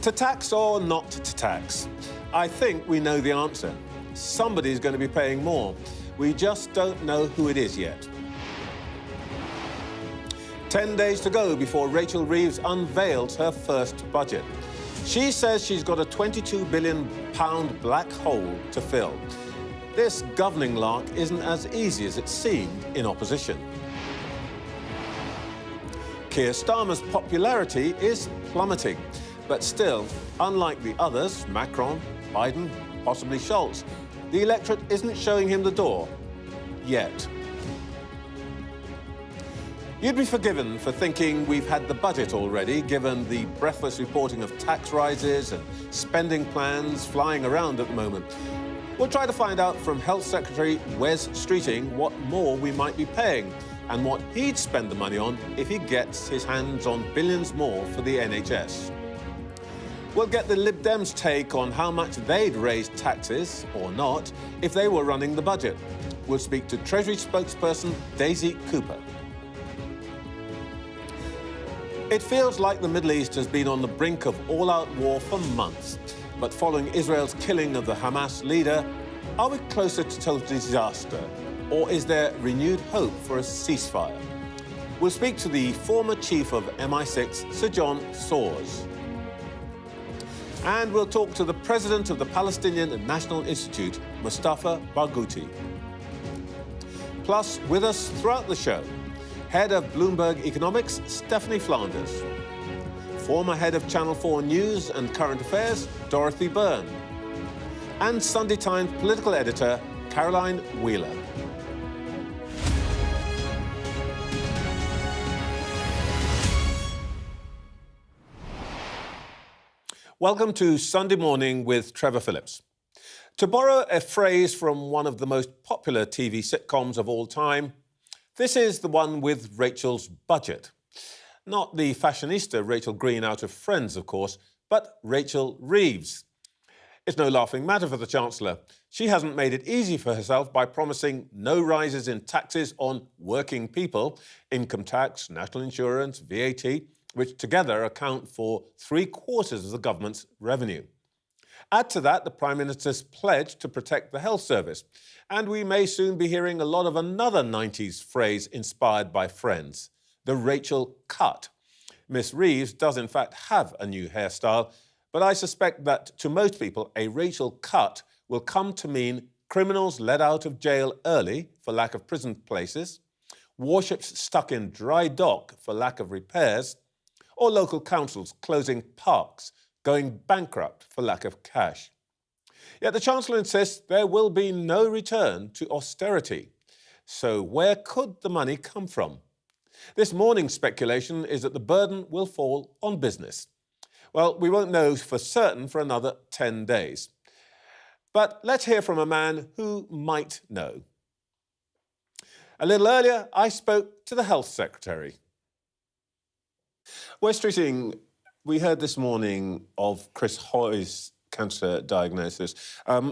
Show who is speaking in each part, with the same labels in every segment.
Speaker 1: To tax or not to tax? I think we know the answer. Somebody's going to be paying more. We just don't know who it is yet. 10 days to go before Rachel Reeves unveils her first budget. She says she's got a £22 billion black hole to fill. This governing lark isn't as easy as it seemed in opposition. Keir Starmer's popularity is plummeting. But still, unlike the others, Macron, Biden, possibly Scholz, the electorate isn't showing him the door. Yet. You'd be forgiven for thinking we've had the budget already, given the breathless reporting of tax rises and spending plans flying around at the moment. We'll try to find out from Health Secretary Wes Streeting what more we might be paying and what he'd spend the money on if he gets his hands on billions more for the NHS. We'll get the Lib Dems' take on how much they'd raise taxes, or not, if they were running the budget. We'll speak to Treasury spokesperson Daisy Cooper. It feels like the Middle East has been on the brink of all-out war for months. But following Israel's killing of the Hamas leader, are we closer to total disaster? Or is there renewed hope for a ceasefire? We'll speak to the former chief of MI6, Sir John Soares. And we'll talk to the president of the Palestinian National Institute, Mustafa Barghouti. Plus, with us throughout the show, head of Bloomberg Economics, Stephanie Flanders. Former head of Channel 4 News and Current Affairs, Dorothy Byrne. And Sunday Times political editor, Caroline Wheeler. Welcome to Sunday Morning with Trevor Phillips. To borrow a phrase from one of the most popular TV sitcoms of all time, this is the one with Rachel's budget. Not the fashionista Rachel Green out of Friends, of course, but Rachel Reeves. It's no laughing matter for the Chancellor. She hasn't made it easy for herself by promising no rises in taxes on working people, income tax, national insurance, VAT, which together account for 3/4 of the government's revenue. Add to that the Prime Minister's pledge to protect the health service, and we may soon be hearing a lot of another 90s phrase inspired by Friends, the Rachel cut. Miss Reeves does in fact have a new hairstyle, but I suspect that to most people a Rachel cut will come to mean criminals let out of jail early for lack of prison places, warships stuck in dry dock for lack of repairs, or local councils closing parks, going bankrupt for lack of cash. Yet the Chancellor insists there will be no return to austerity. So where could the money come from? This morning's speculation is that the burden will fall on business. Well, we won't know for certain for another 10 days. But let's hear from a man who might know. A little earlier, I spoke to the Health Secretary. Wes Streeting, we heard this morning of Chris Hoy's cancer diagnosis.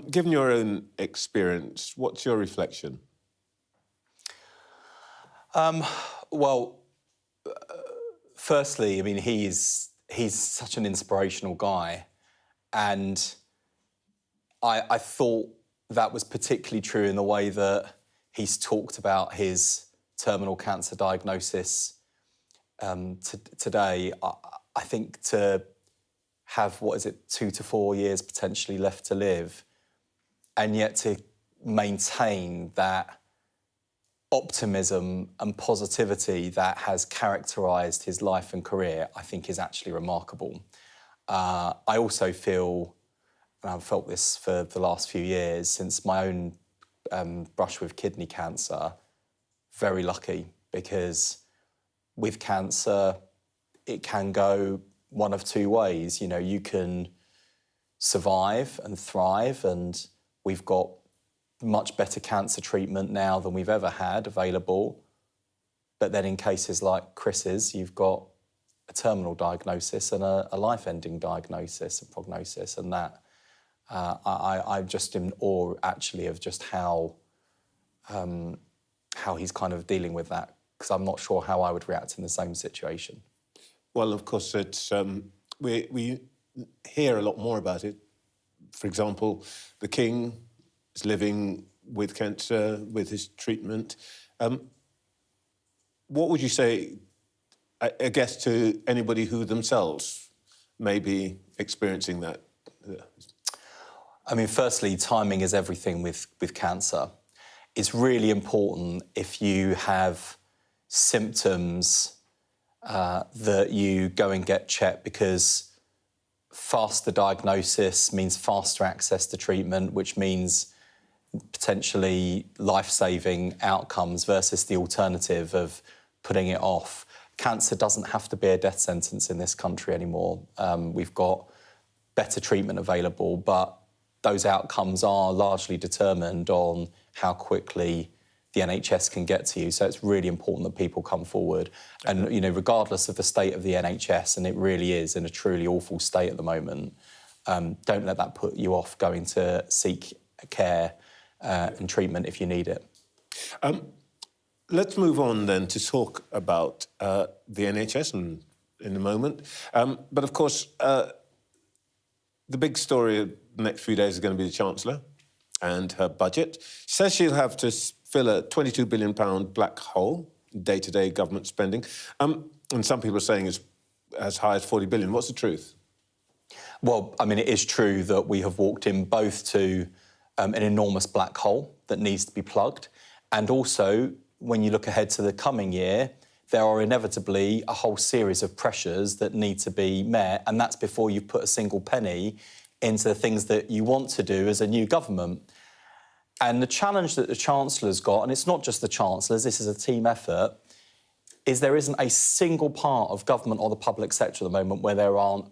Speaker 1: Given your own experience, what's your reflection?
Speaker 2: Firstly, I mean, he's such an inspirational guy, and I thought that was particularly true in the way that he's talked about his terminal cancer diagnosis today. I think to have, 2 to 4 years potentially left to live, and yet to maintain that optimism and positivity that has characterised his life and career, I think is actually remarkable. I also feel, and I've felt this for the last few years, since my own brush with kidney cancer, very lucky, because with cancer, it can go one of two ways. You know, you can survive and thrive, and we've got much better cancer treatment now than we've ever had available. But then in cases like Chris's, you've got a terminal diagnosis and a life-ending diagnosis and prognosis, and that I'm just in awe, actually, of just how he's kind of dealing with that, because I'm not sure how I would react in the same situation.
Speaker 1: Well, of course, it's we hear a lot more about it. For example, the King is living with cancer, with his treatment. What would you say, I guess, to anybody who themselves may be experiencing that?
Speaker 2: I mean, firstly, timing is everything with cancer. It's really important if you have symptoms that you go and get checked, because faster diagnosis means faster access to treatment, which means potentially life-saving outcomes versus the alternative of putting it off. Cancer doesn't have to be a death sentence in this country anymore. We've got better treatment available, but those outcomes are largely determined on how quickly the NHS can get to you. So it's really important that people come forward. And, you know, regardless of the state of the NHS, and it really is in a truly awful state at the moment, don't let that put you off going to seek care and treatment if you need it.
Speaker 1: Let's move on then to talk about the NHS in a moment. But of course, the big story of the next few days is going to be the Chancellor and her budget. She says she'll have to fill a £22 billion black hole in day-to-day government spending. And some people are saying it's as high as 40 billion. What's the truth?
Speaker 2: Well, I mean, it is true that we have walked in both to an enormous black hole that needs to be plugged, and also, when you look ahead to the coming year, there are inevitably a whole series of pressures that need to be met, and that's before you've put a single penny into the things that you want to do as a new government. And the challenge that the Chancellor's got, and it's not just the Chancellor's, this is a team effort, is there isn't a single part of government or the public sector at the moment where there aren't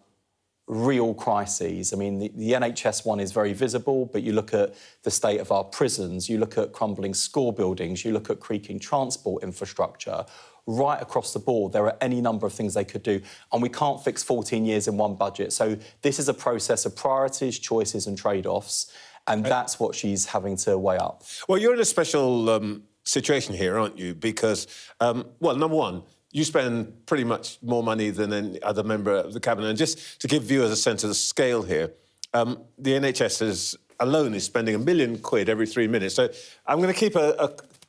Speaker 2: real crises. I mean, the NHS one is very visible, but you look at the state of our prisons, you look at crumbling school buildings, you look at creaking transport infrastructure. Right across the board, there are any number of things they could do, and we can't fix 14 years in one budget. So this is a process of priorities, choices and trade-offs, and that's what she's having to weigh up.
Speaker 1: Well, you're in a special situation here, aren't you? Because, well, number one, you spend pretty much more money than any other member of the Cabinet. And just to give viewers a sense of the scale here, the NHS alone is spending £1 million every 3 minutes. So I'm going to keep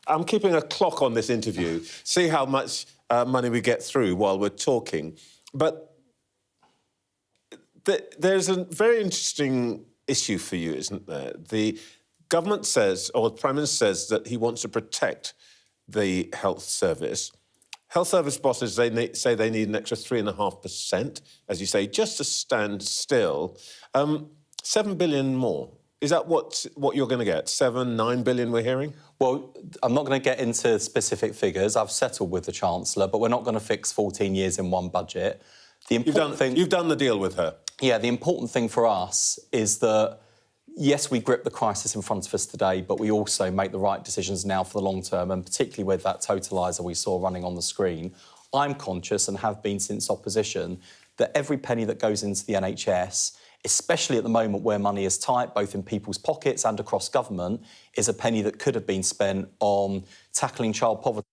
Speaker 1: I'm keeping a clock on this interview, see how much money we get through while we're talking. But there's a very interesting issue for you, isn't there? The government says, or the Prime Minister says, that he wants to protect the health service. Health service bosses, say they need an extra 3.5%, as you say, just to stand still. 7 billion more. Is that what you're going to get? 7, 9 billion we're hearing?
Speaker 2: Well, I'm not going to get into specific figures. I've settled with the Chancellor, but we're not going to fix 14 years in one budget.
Speaker 1: You've done the deal with her. Yeah,
Speaker 2: the important thing for us is that, yes, we grip the crisis in front of us today, but we also make the right decisions now for the long term, and particularly with that totaliser we saw running on the screen. I'm conscious, and have been since opposition, that every penny that goes into the NHS, especially at the moment where money is tight, both in people's pockets and across government, is a penny that could have been spent on tackling child poverty,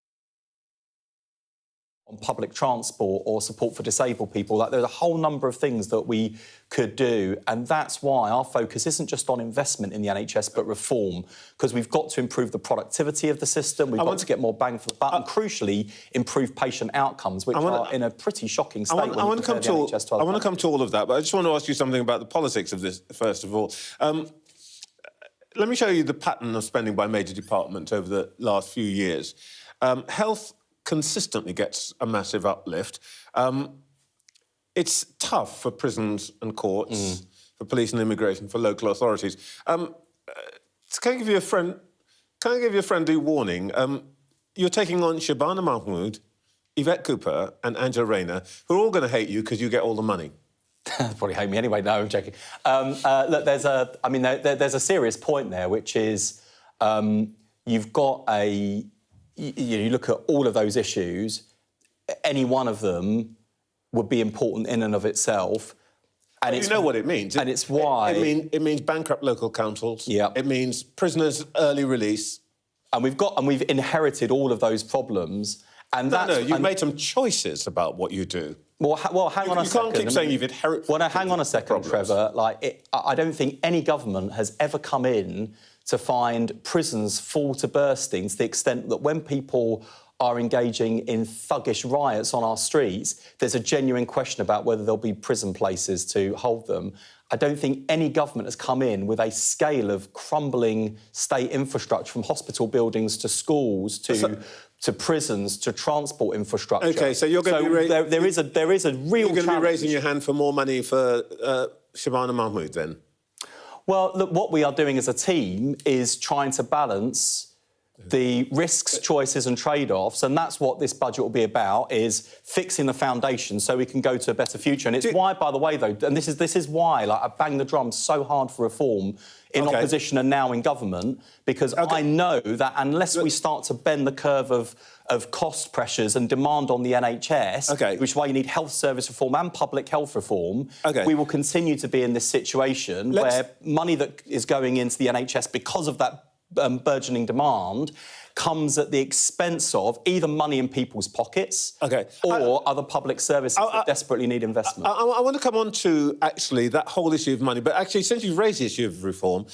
Speaker 2: on public transport or support for disabled people. Like, there's a whole number of things that we could do, and that's why our focus isn't just on investment in the NHS, but reform, because we've got to improve the productivity of the system, we've got to get more bang for the buck, and crucially, improve patient outcomes, which are in a pretty shocking state. I want to come
Speaker 1: to all of that, but I just want to ask you something about the politics of this, first of all. Let me show you the pattern of spending by major department over the last few years. Health consistently gets a massive uplift. It's tough for prisons and courts, for police and immigration, for local authorities. Can I give you a friendly warning? You're taking on Shabana Mahmood, Yvette Cooper and Angela Rayner, who are all going to hate you because you get all the money.
Speaker 2: They'll probably hate me anyway. No, I'm joking. Look, there's a serious point there, which is you've got you look at all of those issues, any one of them would be important in and of itself. And
Speaker 1: you know what it means.
Speaker 2: And it's why...
Speaker 1: It means bankrupt local councils.
Speaker 2: Yeah.
Speaker 1: It means prisoners' early release.
Speaker 2: And we've inherited all of those problems. And
Speaker 1: you've made some choices about what you do.
Speaker 2: Well, hang on a second.
Speaker 1: You can't keep saying you've inherited.
Speaker 2: Well, no, hang on a second, Trevor. I don't think any government has ever come in to find prisons full to bursting to the extent that when people are engaging in thuggish riots on our streets, there's a genuine question about whether there'll be prison places to hold them. I don't think any government has come in with a scale of crumbling state infrastructure, from hospital buildings to schools to prisons to transport infrastructure.
Speaker 1: OK, so you're going to be...
Speaker 2: there is a real challenge.
Speaker 1: You're going to be raising your hand for more money for Shabana Mahmood, then?
Speaker 2: Well, look, what we are doing as a team is trying to balance the risks, choices and trade-offs, and that's what this budget will be about, is fixing the foundation so we can go to a better future. And it's why, by the way, though, and this is why I bang the drum so hard for reform in opposition and now in government, because I know that unless we start to bend the curve of cost pressures and demand on the NHS, which is why you need health service reform and public health reform, we will continue to be in this situation where money that is going into the NHS because of that burgeoning demand comes at the expense of either money in people's pockets or other public services that desperately need investment.
Speaker 1: I want to come on to, actually, that whole issue of money. But actually, since you've raised the issue of reform,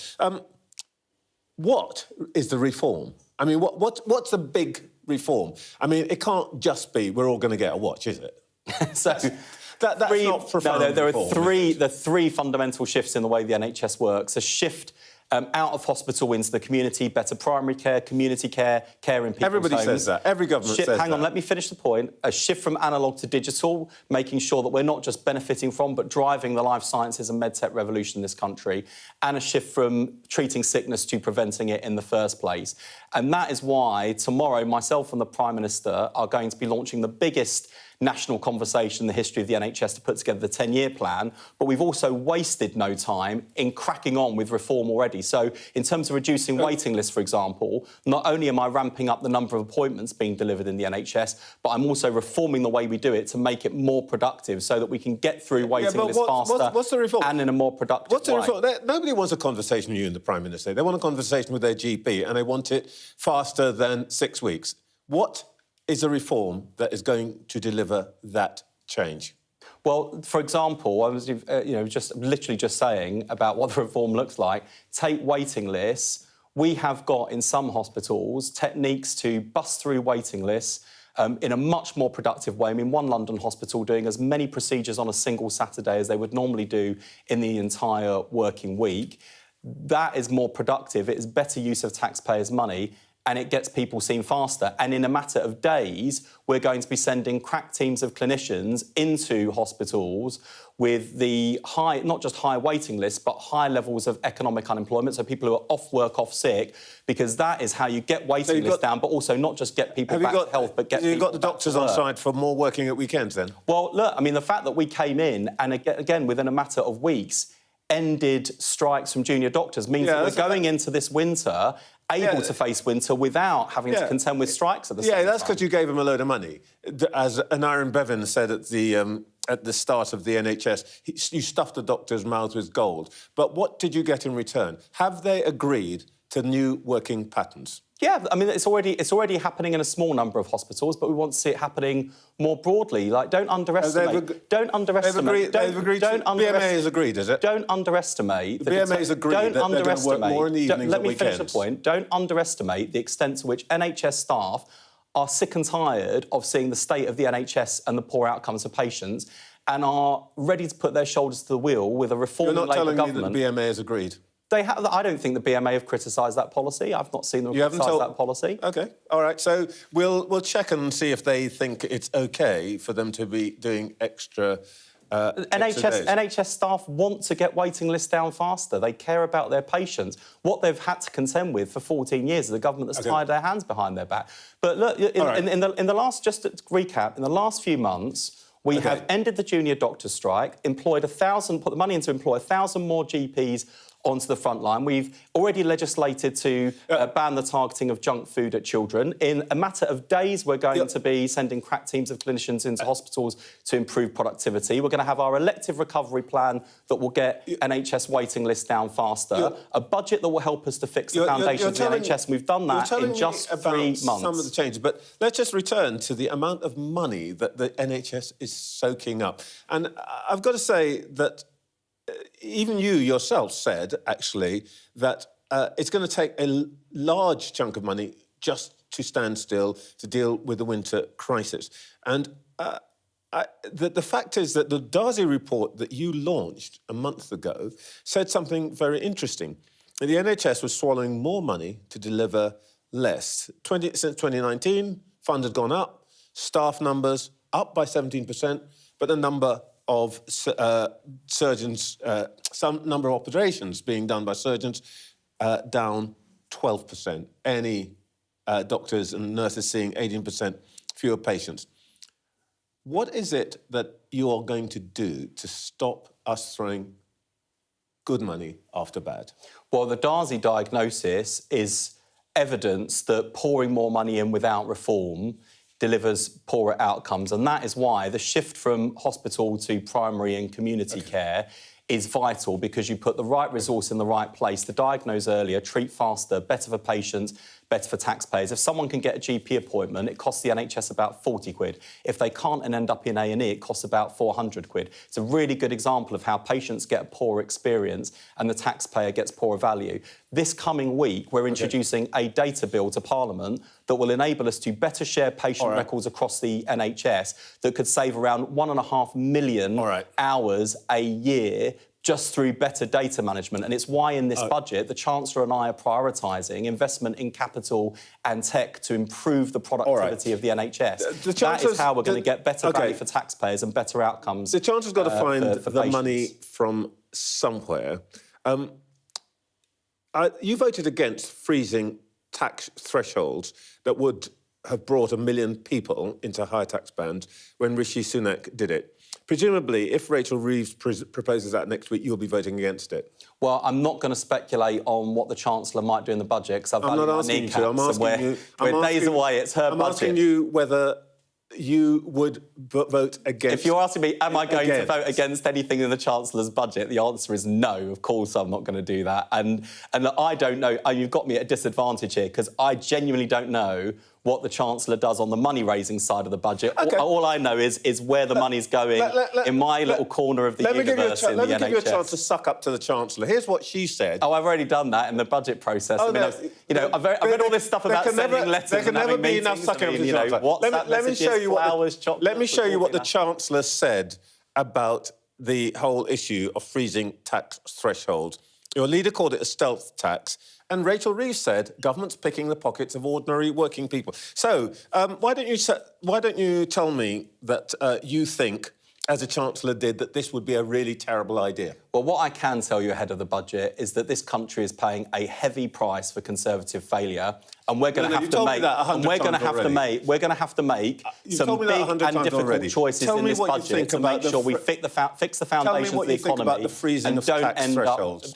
Speaker 1: what is the reform? I mean, what's the big reform? I mean, it can't just be we're all going to get a watch, is it?
Speaker 2: That's
Speaker 1: not profound
Speaker 2: there
Speaker 1: reform,
Speaker 2: are three fundamental shifts in the way the NHS works. A shift out of hospital into the community, better primary care, community care, care in people's
Speaker 1: Everybody
Speaker 2: homes.
Speaker 1: says that. Every government says that.
Speaker 2: Hang on, let me finish the point. A shift from analogue to digital, making sure that we're not just benefiting from, but driving the life sciences and medtech revolution in this country. And a shift from treating sickness to preventing it in the first place. And that is why tomorrow, myself and the Prime Minister are going to be launching the biggest national conversation in the history of the NHS to put together the 10-year plan, but we've also wasted no time in cracking on with reform already. So in terms of reducing waiting lists, for example, not only am I ramping up the number of appointments being delivered in the NHS, but I'm also reforming the way we do it to make it more productive so that we can get through waiting lists faster
Speaker 1: what's the reform?
Speaker 2: and in a more productive way.
Speaker 1: What's the reform? Nobody wants a conversation with you and the Prime Minister. They want a conversation with their GP, and they want it faster than 6 weeks. What is a reform that is going to deliver that change?
Speaker 2: Well, for example, I was, just saying about what the reform looks like. Take waiting lists. We have got in some hospitals techniques to bust through waiting lists in a much more productive way. I mean, one London hospital doing as many procedures on a single Saturday as they would normally do in the entire working week. That is more productive. It is better use of taxpayers' money, and it gets people seen faster. And in a matter of days, we're going to be sending crack teams of clinicians into hospitals with the high, not just high waiting lists, but high levels of economic unemployment, so people who are off work, off sick, because that is how you get waiting lists down, but also not just get people back to health, but get people back to work.
Speaker 1: You've got the doctors on side for more working at weekends, then?
Speaker 2: Well, look, I mean, the fact that we came in, and again, within a matter of weeks, ended strikes from junior doctors means that we're going into this winter able to face winter without having to contend with strikes at the same time.
Speaker 1: Yeah, that's because you gave them a load of money. As Aaron Bevan said at the start of the NHS, you stuffed the doctors' mouths with gold. But what did you get in return? Have they agreed to new working patterns?
Speaker 2: Yeah, I mean, it's already happening in a small number of hospitals, but we want to see it happening more broadly. Like, don't underestimate. Don't underestimate.
Speaker 1: BMA has agreed, is it?
Speaker 2: Don't underestimate.
Speaker 1: The BMA has agreed that they're going to work more in the evenings
Speaker 2: Let
Speaker 1: and
Speaker 2: me finish
Speaker 1: weekends.
Speaker 2: the point. Don't underestimate the extent to which NHS staff are sick and tired of seeing the state of the NHS and the poor outcomes of patients, and are ready to put their shoulders to the wheel with a reforming Labour government.
Speaker 1: You're not telling me that the BMA has agreed?
Speaker 2: I don't think the BMA have criticised that policy. I've not seen them criticise that policy.
Speaker 1: OK, all right. So we'll check and see if they think it's OK for them to be doing extra
Speaker 2: NHS staff want to get waiting lists down faster. They care about their patients. What they've had to contend with for 14 years is a government that's tied their hands behind their back. But look, in the last, just to recap, in the last few months, we have ended the junior doctor strike, put the money in to employ 1,000 more GPs onto the front line. We've already legislated to ban the targeting of junk food at children. In a matter of days, we're going to be sending crack teams of clinicians into hospitals to improve productivity. We're going to have our elective recovery plan that will get NHS waiting lists down faster. A budget that will help us to fix the foundations of the NHS. We've done that in just 3 months.
Speaker 1: Some of the changes, but let's just return to the amount of money that the NHS is soaking up. And I've got to say that even you yourself said, actually, that it's going to take a large chunk of money just to stand still to deal with the winter crisis. And the fact is that the Darzi report that you launched a month ago said something very interesting. The NHS was swallowing more money to deliver less. Since 2019, funds had gone up, staff numbers up by 17%, but the number of surgeons, some number of operations being done by surgeons, down 12%. Any doctors and nurses seeing 18% fewer patients. What is it that you are going to do to stop us throwing good money after bad?
Speaker 2: Well, the Darzi diagnosis is evidence that pouring more money in without reform delivers poorer outcomes. And that is why the shift from hospital to primary and community care is vital, because you put the right resource in the right place to diagnose earlier, treat faster, better for patients, better for taxpayers. If someone can get a GP appointment, it costs the NHS about 40 quid. If they can't and end up in A&E, it costs about 400 quid. It's a really good example of how patients get a poor experience and the taxpayer gets poorer value. This coming week, we're introducing a data bill to Parliament that will enable us to better share patient records across the NHS that could save around 1.5 million hours a year just through better data management. And it's why in this budget, the Chancellor and I are prioritising investment in capital and tech to improve the productivity of the NHS. That is how we're going to get better value for taxpayers and better outcomes.
Speaker 1: The Chancellor's got to find
Speaker 2: for
Speaker 1: the money from somewhere. You voted against freezing tax thresholds that would have brought 1 million people into higher tax bands when Rishi Sunak did it. Presumably, if Rachel Reeves proposes that next week, you'll be voting against it.
Speaker 2: Well, I'm not going to speculate on what the Chancellor might do in the budget, because I'm not asking you.
Speaker 1: I'm asking you.
Speaker 2: We're days away. It's her budget.
Speaker 1: I'm asking you whether you would vote against.
Speaker 2: If you're asking me, am I going to vote against anything in the Chancellor's budget? The answer is no. Of course, I'm not going to do that. And I don't know. You've got me at a disadvantage here, because I genuinely don't know what the Chancellor does on the money-raising side of the budget. All I know is where the money's going in my little corner of the universe in the NHS.
Speaker 1: Let me give you a chance to suck up to the Chancellor. Here's what she said.
Speaker 2: Oh, I've already done that in the budget process. I've read all this stuff about sending letters and having meetings. There can never be enough sucking up to the Chancellor. Let me show you what the Chancellor said about the whole issue of freezing tax thresholds. Your leader called it a stealth tax. And Rachel Reeves said, government's picking the pockets of ordinary working people. So why don't you tell me that you think, as the Chancellor did, that this would be a really terrible idea? Well, what I can tell you ahead of the budget is that this country is paying a heavy price for Conservative failure, and we're going to have to make some big and difficult choices in this budget to make sure we fix the foundations of the economy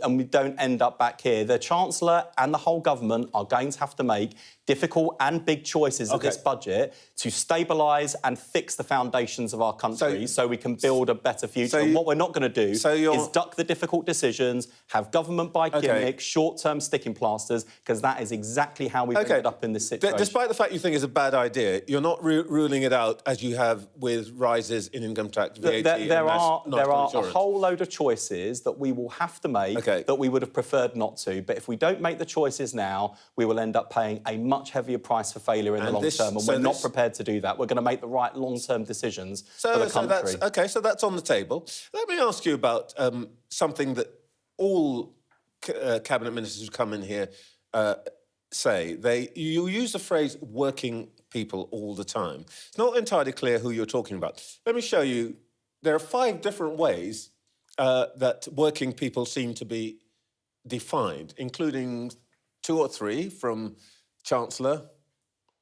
Speaker 2: and we don't end up back here. The Chancellor and the whole government are going to have to make difficult and big choices in this budget to stabilise and fix the foundations of our country so we can build a better future. And what we're not going to do is duck the difficult decisions, have government by gimmick, short-term sticking plasters, because that is exactly how we've ended up in this situation.
Speaker 1: Despite the fact you think it's a bad idea, you're not ruling it out as you have with rises in income tax, VAT,
Speaker 2: there are a whole load of choices that we will have to make that we would have preferred not to. But if we don't make the choices now, we will end up paying a much heavier price for failure in the long term, and we're not prepared to do that. We're going to make the right long-term decisions for the country.
Speaker 1: So that's on the table. Let me ask you about something that all cabinet ministers who come in here say. You use the phrase working people all the time. It's not entirely clear who you're talking about. Let me show you. There are 5 different ways that working people seem to be defined, including 2 or 3 from Chancellor,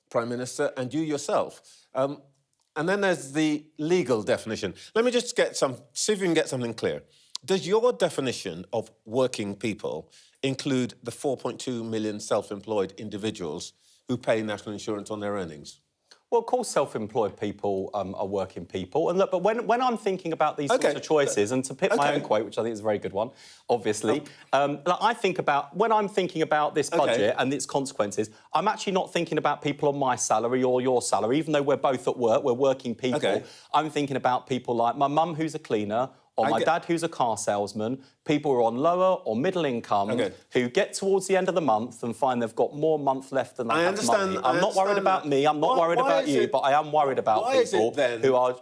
Speaker 1: Prime Minister, and you yourself. And then there's the legal definition. Let me just see if we can get something clear. does your definition of working people include the 4.2 million self-employed individuals who pay national insurance on their earnings?
Speaker 2: Well, of course, self-employed people are working people. And look, but when I'm thinking about these sorts of choices, and to pick my own quote, which I think is a very good one, obviously, when I'm thinking about this budget and its consequences, I'm actually not thinking about people on my salary or your salary, even though we're both at work, we're working people. I'm thinking about people like my mum, who's a cleaner, or my dad, who's a car salesman, people who are on lower or middle income, who get towards the end of the month and find they've got more month left than they have money. I'm not worried about me, I'm not worried about you, but I am worried about people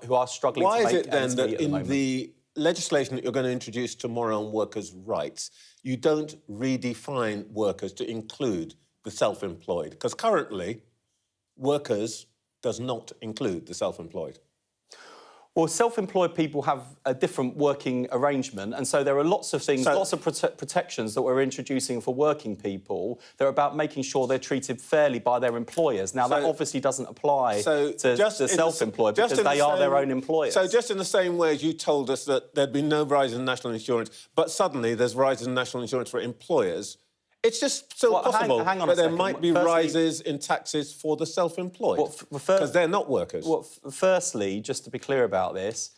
Speaker 2: who are struggling to make ends meet at the moment. Why is it then that in the legislation that you're going to introduce tomorrow on workers' rights, you don't redefine workers to include the self-employed? Because currently, workers does not include the self-employed. Well, self-employed people have a different working arrangement, and so there are lots of things, lots of protections that we're introducing for working people. They're about making sure they're treated fairly by their employers. Now, that obviously doesn't apply to self-employed because they are their own employers.
Speaker 1: So just in the same way as you told us that there'd be no rise in national insurance, but suddenly there's rise in national insurance for employers, it's just so possible that there might be rises in taxes for the self-employed because they're not workers.
Speaker 2: Well, firstly, just to be clear about this,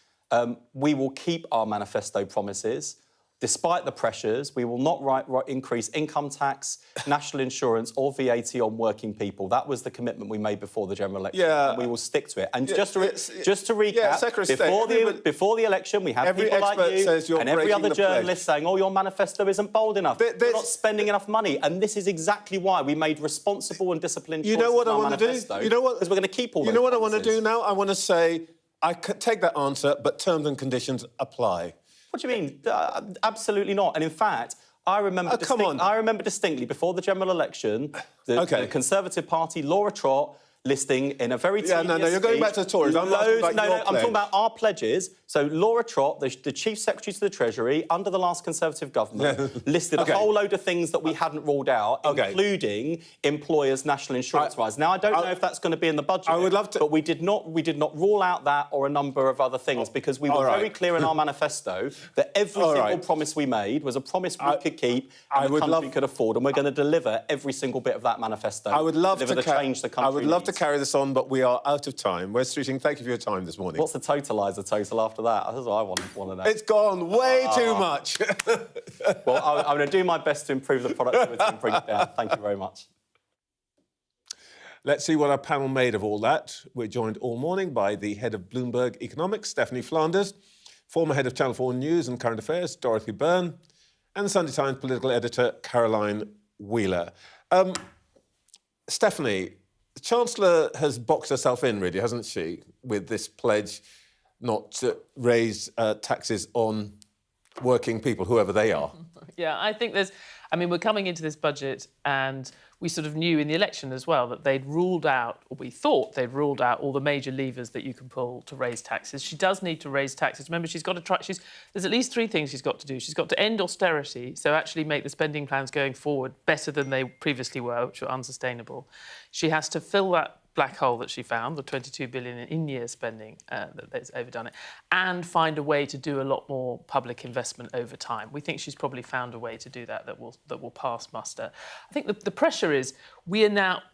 Speaker 2: we will keep our manifesto promises. Despite the pressures, we will not increase income tax, national insurance or VAT on working people. That was the commitment we made before the general election. And we will stick to it. And just to recap, before the election, we had people like you and every other journalist saying, oh, your manifesto isn't bold enough. You're not spending enough money. And this is exactly why we made responsible and disciplined choices in our manifesto. You know what? Because we're going to keep all those
Speaker 1: what I want to do now? I want to say, I take that answer, but terms and conditions apply.
Speaker 2: What do you mean? Absolutely not. And in fact, I remember distinctly before the general election, the Conservative Party, Laura Trott, listing in a very tedious
Speaker 1: no, you're going back to the Tories. I'm
Speaker 2: talking about our pledges. So Laura Trott, the Chief Secretary to the Treasury, under the last Conservative government, listed a whole load of things that we hadn't ruled out, including employers' national insurance rise. Now, I don't know if that's going to be in the budget. I would love to. But we did not rule out that or a number of other things because we were very clear in our manifesto that every single promise we made was a promise we could keep and the country could afford, and we're going to deliver every single bit of that manifesto.
Speaker 1: I would love
Speaker 2: to change the country.
Speaker 1: I would love to carry this on, but we are out of time. Wes Streeting, thank you for your time this morning.
Speaker 2: What's the totaliser total after that? That's what I want to know.
Speaker 1: It's gone way too much.
Speaker 2: Well, I'm going to do my best to improve the productivity and bring it down. Thank you very much.
Speaker 1: Let's see what our panel made of all that. We're joined all morning by the head of Bloomberg Economics, Stephanie Flanders, former head of Channel 4 News and Current Affairs, Dorothy Byrne, and the Sunday Times political editor, Caroline Wheeler. Stephanie, the Chancellor has boxed herself in, really, hasn't she, with this pledge not to raise taxes on working people, whoever they are.
Speaker 3: Yeah, I think we're coming into this budget and we sort of knew in the election as well that they'd ruled out, or we thought they'd ruled out all the major levers that you can pull to raise taxes. She does need to raise taxes. Remember, she's got to try, there's at least three things she's got to do. She's got to end austerity, so actually make the spending plans going forward better than they previously were, which were unsustainable. She has to fill that black hole that she found, the 22 billion in-year spending that's overdone it, and find a way to do a lot more public investment over time. We think she's probably found a way to do that will pass muster. I think the pressure is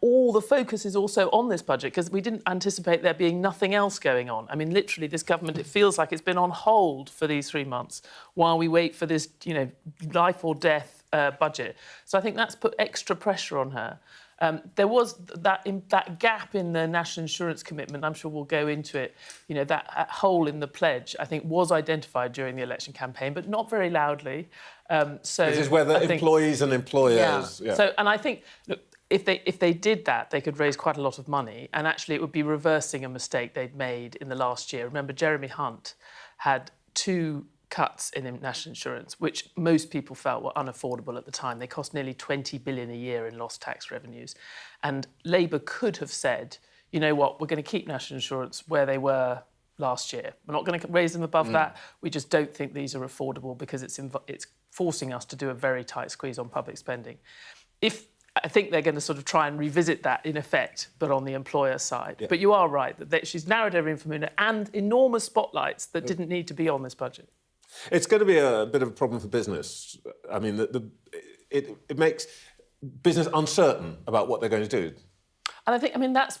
Speaker 3: all the focus is also on this budget because we didn't anticipate there being nothing else going on. I mean, literally, this government, it feels like it's been on hold for these 3 months while we wait for this, life or death budget. So I think that's put extra pressure on her. There was that gap in the national insurance commitment. I'm sure we'll go into it. That hole in the pledge, I think, was identified during the election campaign, but not very loudly.
Speaker 1: This is whether employees and employers.
Speaker 3: Yeah. So, and I think, look, if they did that, they could raise quite a lot of money, and actually it would be reversing a mistake they'd made in the last year. Remember, Jeremy Hunt had 2 cuts in national insurance, which most people felt were unaffordable at the time. They cost nearly 20 billion a year in lost tax revenues. And Labour could have said, you know what, we're going to keep national insurance where they were last year. We're not going to raise them above that. We just don't think these are affordable because it's forcing us to do a very tight squeeze on public spending. I think they're going to sort of try and revisit that in effect, but on the employer side. Yeah. But you are right, that she's narrowed everything from and enormous spotlights that didn't need to be on this budget.
Speaker 1: It's going to be a bit of a problem for business. I mean, it makes business uncertain about what they're going to do.
Speaker 3: And I mean, that's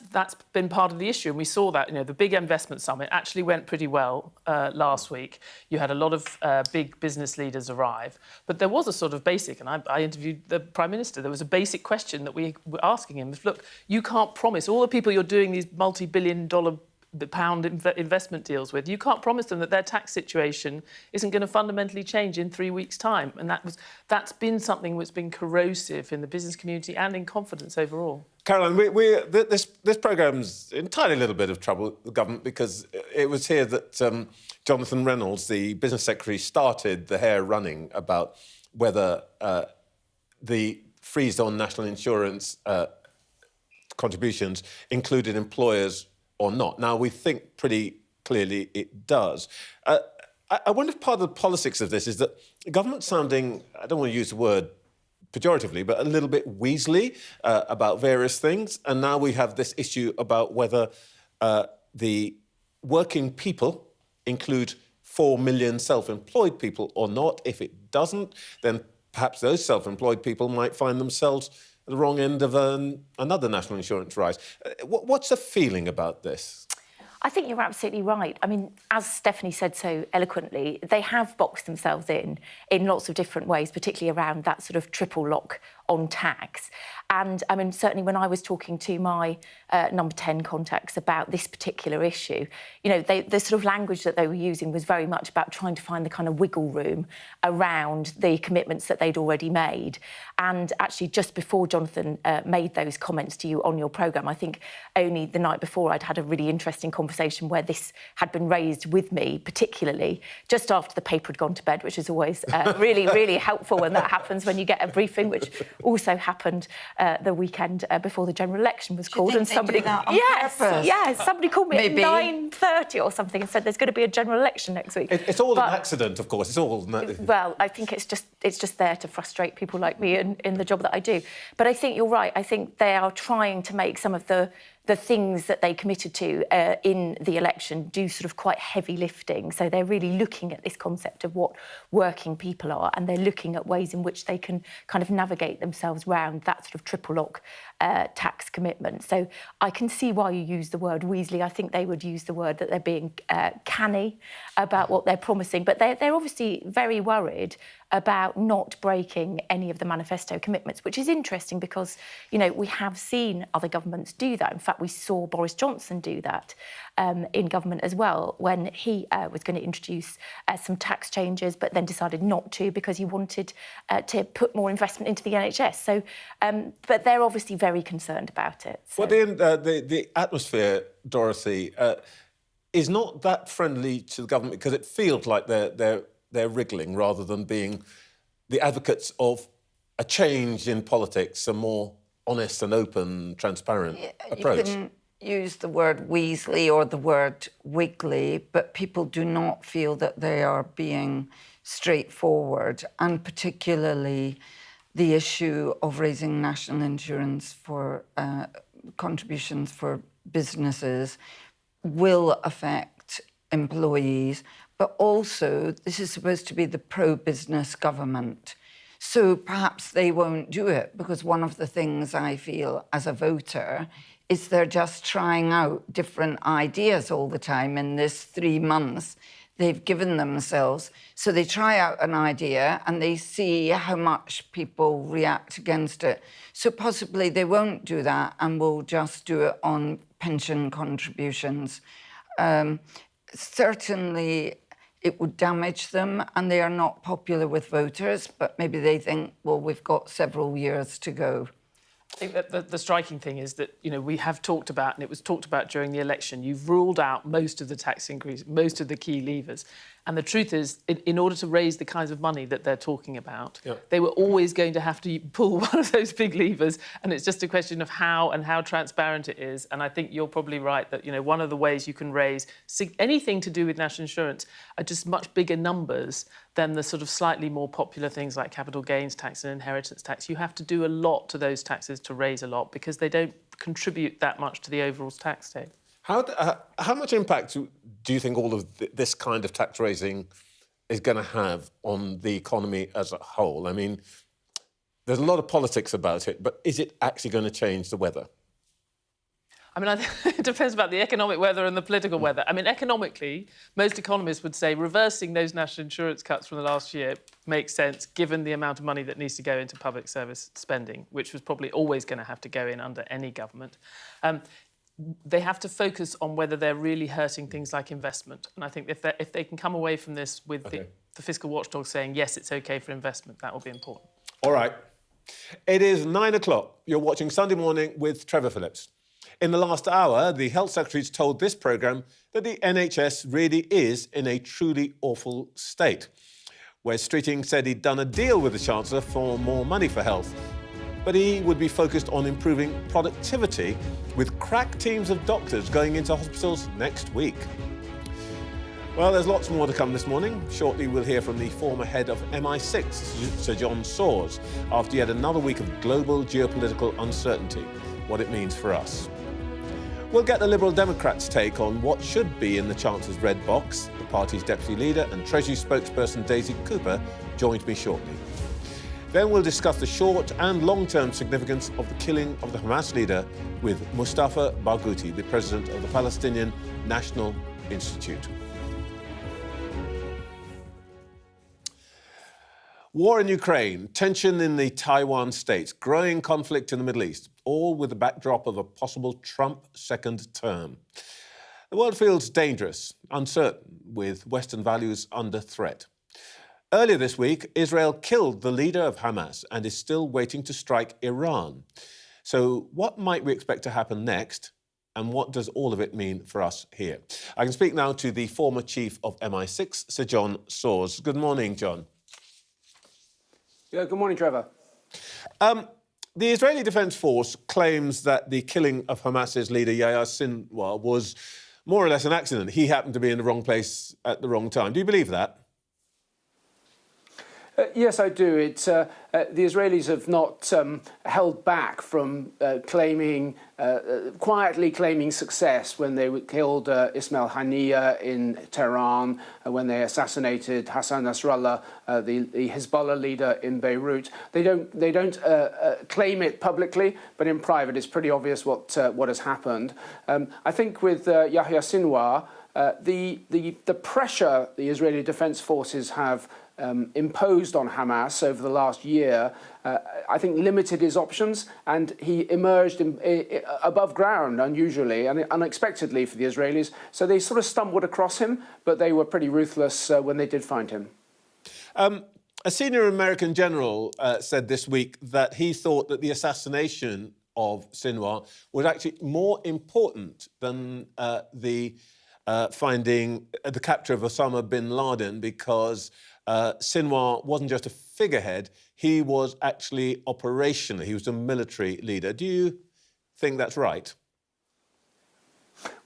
Speaker 3: been part of the issue. And we saw that, the big investment summit actually went pretty well last week. You had a lot of big business leaders arrive. But there was a sort of basic, and I interviewed the Prime Minister, there was a basic question that we were asking him. Look, you can't promise all the people you're doing these multi-billion-dollar pound investment deals with, you can't promise them that their tax situation isn't going to fundamentally change in 3 weeks' time. And that's been something that's been corrosive in the business community and in confidence overall.
Speaker 1: Caroline, this programme's in a tiny little bit of trouble with the government because it was here that Jonathan Reynolds, the business secretary, started the hair running about whether the freeze on national insurance contributions included employers or not. Now, we think pretty clearly it does. I wonder if part of the politics of this is that the government's sounding, I don't want to use the word pejoratively, but a little bit weaselly about various things. And now we have this issue about whether the working people include 4 million self-employed people or not. If it doesn't, then perhaps those self-employed people might find themselves at the wrong end of another national insurance rise. What's the feeling about this?
Speaker 4: I think you're absolutely right. I mean, as Stephanie said so eloquently, they have boxed themselves in lots of different ways, particularly around that sort of triple lock on tax. And I mean, certainly when I was talking to my number 10 contacts about this particular issue, the sort of language that they were using was very much about trying to find the kind of wiggle room around the commitments that they'd already made. And actually, just before Jonathan made those comments to you on your programme, I think only the night before I'd had a really interesting conversation where this had been raised with me, particularly just after the paper had gone to bed, which is always really, really helpful when that happens, when you get a briefing, which also happened the weekend before the general election was called.
Speaker 5: And somebody
Speaker 4: somebody called me at 9:30 or something and said there's going to be a general election next week.
Speaker 1: It's all an accident, of course. It's all.
Speaker 4: Well, I think it's just there to frustrate people like me in the job that I do. But I think you're right. I think they are trying to make some of the things that they committed to in the election do sort of quite heavy lifting. So they're really looking at this concept of what working people are, and they're looking at ways in which they can kind of navigate themselves around that sort of triple lock tax commitment. So I can see why you use the word weaselly. I think they would use the word that they're being canny about what they're promising. But they're obviously very worried about not breaking any of the manifesto commitments, which is interesting because, we have seen other governments do that. In fact, we saw Boris Johnson do that in government as well when he was going to introduce some tax changes, but then decided not to because he wanted to put more investment into the NHS. So, but they're obviously very concerned about it. So.
Speaker 1: Well, the atmosphere, Dorothy, is not that friendly to the government because it feels like they're wriggling rather than being the advocates of a change in politics, a more honest and open, transparent approach.
Speaker 5: You can use the word weaselly or the word wiggly, but people do not feel that they are being straightforward, and particularly the issue of raising national insurance for contributions for businesses will affect employees. But also, this is supposed to be the pro-business government. So perhaps they won't do it, because one of the things I feel as a voter is they're just trying out different ideas all the time in this 3 months they've given themselves. So they try out an idea and they see how much people react against it. So possibly they won't do that and will just do it on pension contributions. Certainly, it would damage them, and they are not popular with voters, but maybe they think, well, we've got several years to go.
Speaker 3: I think that the striking thing is that, we have talked about, and it was talked about during the election, you've ruled out most of the tax increase, most of the key levers. And the truth is, in order to raise the kinds of money that they're talking about, they were always going to have to pull one of those big levers. And it's just a question of how transparent it is. And I think you're probably right that, one of the ways you can raise anything to do with national insurance are just much bigger numbers than the sort of slightly more popular things like capital gains tax and inheritance tax. You have to do a lot to those taxes to raise a lot because they don't contribute that much to the overall tax take.
Speaker 1: How much impact do you think all of this kind of tax raising is going to have on the economy as a whole? I mean, there's a lot of politics about it, but is it actually going to change the weather?
Speaker 3: I mean, I think it depends about the economic weather and the political weather. I mean, economically, most economists would say reversing those national insurance cuts from the last year makes sense, given the amount of money that needs to go into public service spending, which was probably always going to have to go in under any government. They have to focus on whether they're really hurting things like investment. And I think if they can come away from this with the fiscal watchdog saying, yes, it's OK for investment, that will be important.
Speaker 1: All right. It is 9 o'clock. You're watching Sunday Morning with Trevor Phillips. In the last hour, the Health Secretary's told this programme that the NHS really is in a truly awful state. Wes Streeting said he'd done a deal with the Chancellor for more money for health, but he would be focused on improving productivity with crack teams of doctors going into hospitals next week. Well, there's lots more to come this morning. Shortly, we'll hear from the former head of MI6, Sir John Sawers, after yet another week of global geopolitical uncertainty, what it means for us. We'll get the Liberal Democrats' take on what should be in the Chancellor's red box. The party's deputy leader and Treasury spokesperson Daisy Cooper joined me shortly. Then we'll discuss the short and long-term significance of the killing of the Hamas leader with Mustafa Barghouti, the president of the Palestinian National Institute. War in Ukraine, tension in the Taiwan Strait, growing conflict in the Middle East, all with the backdrop of a possible Trump second term. The world feels dangerous, uncertain, with Western values under threat. Earlier this week, Israel killed the leader of Hamas and is still waiting to strike Iran. So what might we expect to happen next? And what does all of it mean for us here? I can speak now to the former chief of MI6, Sir John Sawers. Good morning, John.
Speaker 6: Yeah, good morning, Trevor.
Speaker 1: The Israeli Defense Force claims that the killing of Hamas's leader Yahya Sinwar was more or less an accident. He happened to be in the wrong place at the wrong time. Do you believe that?
Speaker 6: Yes, I do. The Israelis have not held back from quietly claiming success when they killed Ismail Haniyeh in Tehran, when they assassinated Hassan Nasrallah, the Hezbollah leader in Beirut. They don't claim it publicly, but in private, it's pretty obvious what has happened. I think with Yahya Sinwar, the pressure the Israeli Defense Forces have imposed on Hamas over the last year, I think limited his options, and he emerged above ground unusually and unexpectedly for the Israelis. So they sort of stumbled across him, but they were pretty ruthless when they did find him.
Speaker 1: A senior American general said this week that he thought that the assassination of Sinwar was actually more important than the capture of Osama bin Laden, because Sinwar wasn't just a figurehead, he was actually operational. He was a military leader. Do you think that's right?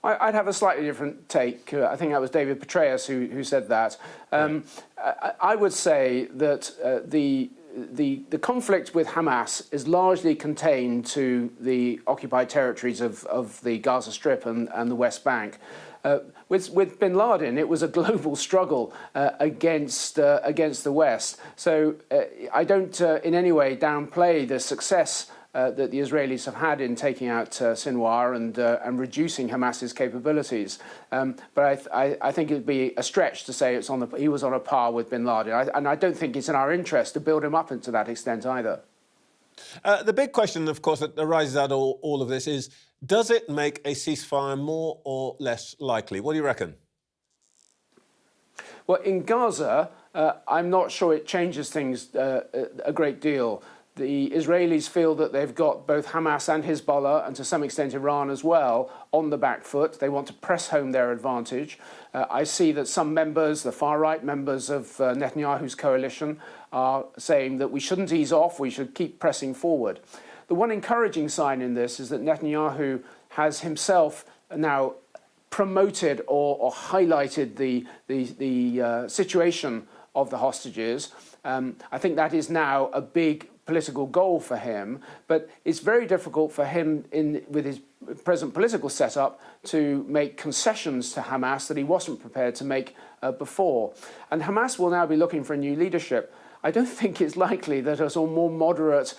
Speaker 6: I'd have a slightly different take. I think that was David Petraeus who said that. I would say that the conflict with Hamas is largely contained to the occupied territories of the Gaza Strip and the West Bank. With bin Laden, it was a global struggle against the West. So I don't in any way downplay the success that the Israelis have had in taking out Sinwar and reducing Hamas's capabilities. But I think it'd be a stretch to say he was on a par with bin Laden. And I don't think it's in our interest to build him up to that extent either.
Speaker 1: The big question, of course, that arises out of all of this is, does it make a ceasefire more or less likely? What do you reckon?
Speaker 6: Well, in Gaza, I'm not sure it changes things a great deal. The Israelis feel that they've got both Hamas and Hezbollah, and to some extent Iran as well, on the back foot. They want to press home their advantage. I see that some members, the far-right members of Netanyahu's coalition, are saying that we shouldn't ease off, we should keep pressing forward. The one encouraging sign in this is that Netanyahu has himself now promoted or highlighted the situation of the hostages. I think that is now a big political goal for him, but it's very difficult for him with his present political setup to make concessions to Hamas that he wasn't prepared to make before. And Hamas will now be looking for a new leadership. I don't think it's likely that a sort of more moderate,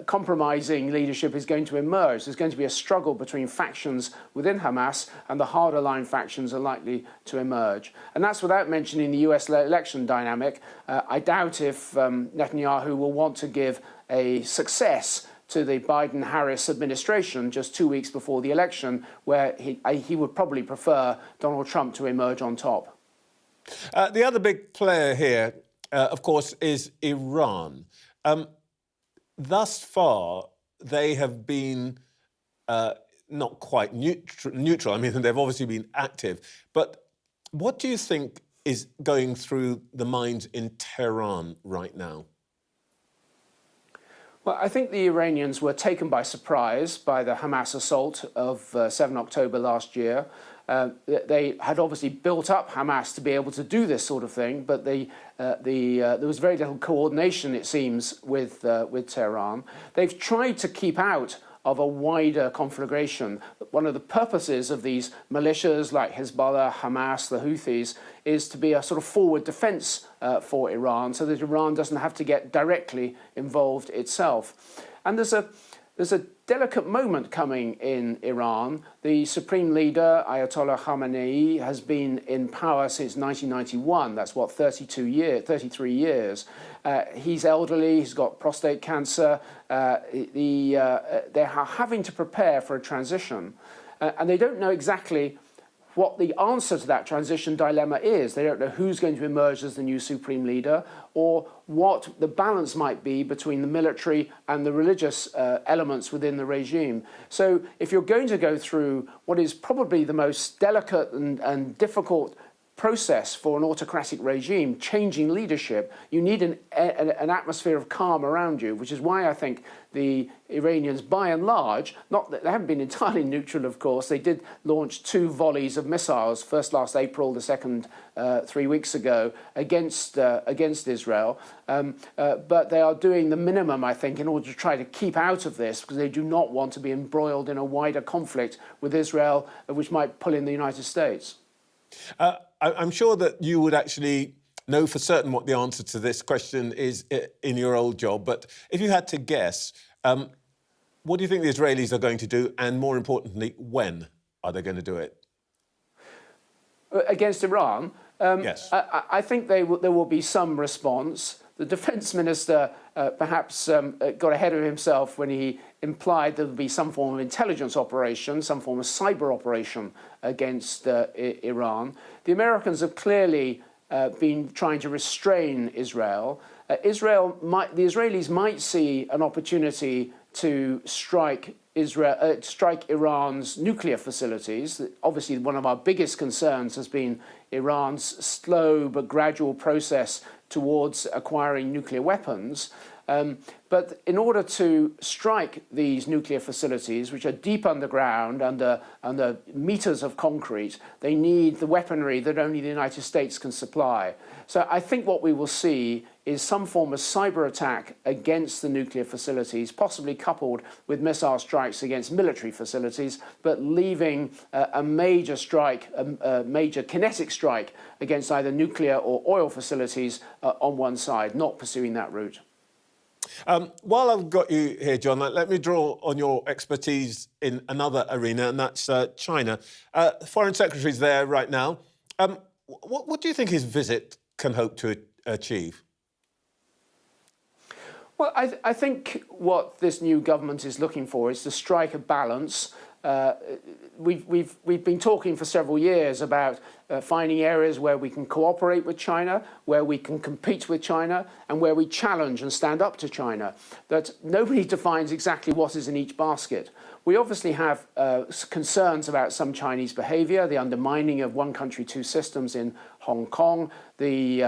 Speaker 6: compromising leadership is going to emerge. There's going to be a struggle between factions within Hamas, and the harder line factions are likely to emerge. And that's without mentioning the US election dynamic. I doubt if Netanyahu will want to give a success to the Biden-Harris administration just 2 weeks before the election, where he would probably prefer Donald Trump to emerge on top.
Speaker 1: The other big player here, of course, is Iran. Thus far, they have been not quite neutral. I mean, they've obviously been active. But what do you think is going through the minds in Tehran right now?
Speaker 6: Well, I think the Iranians were taken by surprise by the Hamas assault of 7 October last year. They had obviously built up Hamas to be able to do this sort of thing, but there was very little coordination, it seems, with Tehran. They've tried to keep out of a wider conflagration. One of the purposes of these militias like Hezbollah, Hamas, the Houthis, is to be a sort of forward defense for Iran, so that Iran doesn't have to get directly involved itself. And there's a delicate moment coming in Iran. The supreme leader, Ayatollah Khamenei, has been in power since 1991. That's 33 years. He's elderly, he's got prostate cancer. They are having to prepare for a transition. And they don't know exactly what the answer to that transition dilemma is. They don't know who's going to emerge as the new supreme leader, or what the balance might be between the military and the religious elements within the regime. So if you're going to go through what is probably the most delicate and difficult process for an autocratic regime, changing leadership, you need an atmosphere of calm around you, which is why I think the Iranians, by and large, not that they haven't been entirely neutral, of course. They did launch 2 volleys of missiles, first last April, the second 3 weeks ago, against Israel. But they are doing the minimum, I think, in order to try to keep out of this, because they do not want to be embroiled in a wider conflict with Israel, which might pull in the United States.
Speaker 1: I'm sure that you would actually know for certain what the answer to this question is in your old job, but if you had to guess, what do you think the Israelis are going to do, and more importantly, when are they going to do it?
Speaker 6: Against Iran?
Speaker 1: Yes.
Speaker 6: I think there will be some response. The defence minister perhaps got ahead of himself when he implied there would be some form of intelligence operation, some form of cyber operation against Iran. The Americans have clearly been trying to restrain Israel. The Israelis might see an opportunity to strike Iran's nuclear facilities. Obviously, one of our biggest concerns has been Iran's slow but gradual process towards acquiring nuclear weapons. But in order to strike these nuclear facilities, which are deep underground, under meters of concrete, they need the weaponry that only the United States can supply. So I think what we will see is some form of cyber attack against the nuclear facilities, possibly coupled with missile strikes against military facilities, but leaving a major strike, a major kinetic strike against either nuclear or oil facilities on one side, not pursuing that route.
Speaker 1: While I've got you here, John, let me draw on your expertise in another arena, and that's China. Foreign Secretary's there right now. What do you think his visit can hope to achieve?
Speaker 6: Well, I think what this new government is looking for is to strike a balance. We've been talking for several years about finding areas where we can cooperate with China, where we can compete with China, and where we challenge and stand up to China. That nobody defines exactly what is in each basket. We obviously have concerns about some Chinese behaviour, the undermining of one country, two systems in Hong Kong, the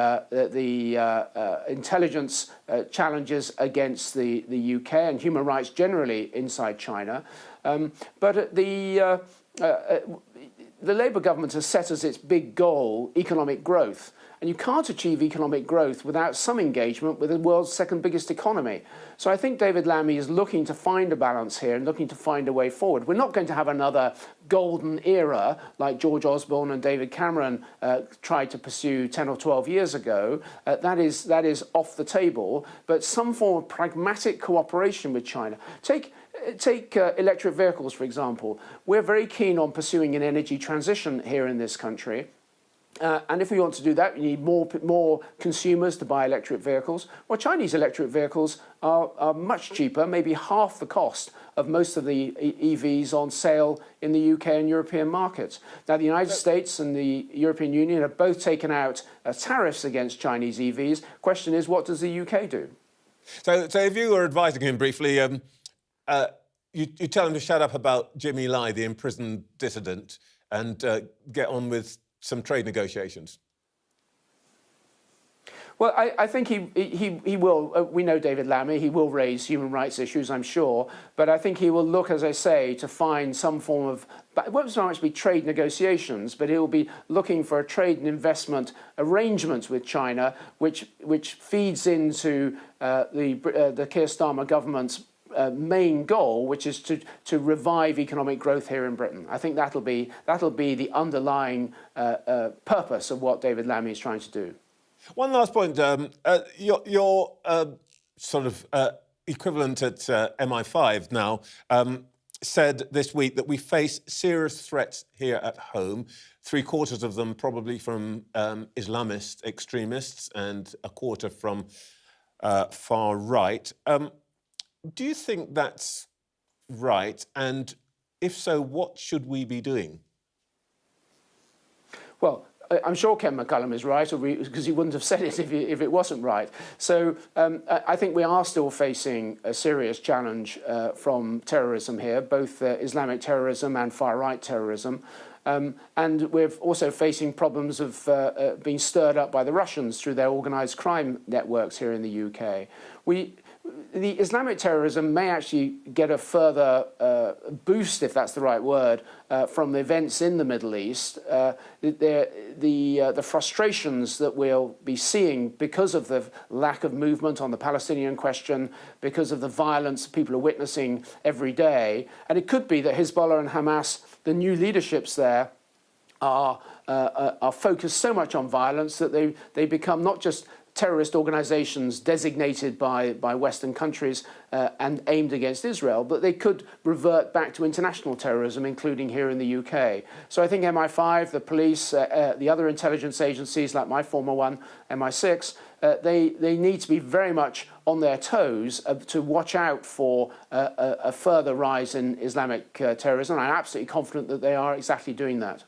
Speaker 6: intelligence challenges against the UK and human rights generally inside China. But the Labour government has set as its big goal economic growth. And you can't achieve economic growth without some engagement with the world's second biggest economy. So I think David Lammy is looking to find a balance here and looking to find a way forward. We're not going to have another golden era like George Osborne and David Cameron tried to pursue 10 or 12 years ago. That is off the table. But some form of pragmatic cooperation with China. Take electric vehicles, for example. We're very keen on pursuing an energy transition here in this country. And if we want to do that, we need more consumers to buy electric vehicles. Well, Chinese electric vehicles are much cheaper, maybe half the cost of most of the EVs on sale in the UK and European markets. Now, the United States and the European Union have both taken out tariffs against Chinese EVs. Question is, what does the UK do?
Speaker 1: So if you were advising him briefly, you tell him to shut up about Jimmy Lai, the imprisoned dissident, and get on with some trade negotiations.
Speaker 6: Well, I think he will. We know David Lammy. He will raise human rights issues, I'm sure. But I think he will look, as I say, to find some form of. It won't so much be trade negotiations, but he will be looking for a trade and investment arrangement with China, which feeds into the Keir Starmer government's main goal, which is to revive economic growth here in Britain. I think that'll be the underlying purpose of what David Lammy is trying to do.
Speaker 1: One last point. Your sort of equivalent at MI5 now said this week that we face serious threats here at home, 3/4 of them probably from Islamist extremists and a quarter from far right. Do you think that's right? And if so, what should we be doing?
Speaker 6: Well, I'm sure Ken McCullum is right, because he wouldn't have said it if it wasn't right. So I think we are still facing a serious challenge from terrorism here, both Islamic terrorism and far-right terrorism. And we're also facing problems of being stirred up by the Russians through their organised crime networks here in the UK. The Islamic terrorism may actually get a further boost, if that's the right word, from the events in the Middle East. The frustrations that we'll be seeing because of the lack of movement on the Palestinian question, because of the violence people are witnessing every day. And it could be that Hezbollah and Hamas, the new leaderships there, are focused so much on violence that they become not just terrorist organisations designated by Western countries and aimed against Israel, but they could revert back to international terrorism, including here in the UK. So I think MI5, the police, the other intelligence agencies like my former one, MI6, they need to be very much on their toes to watch out for a further rise in Islamic terrorism. I'm absolutely confident that they are exactly doing that.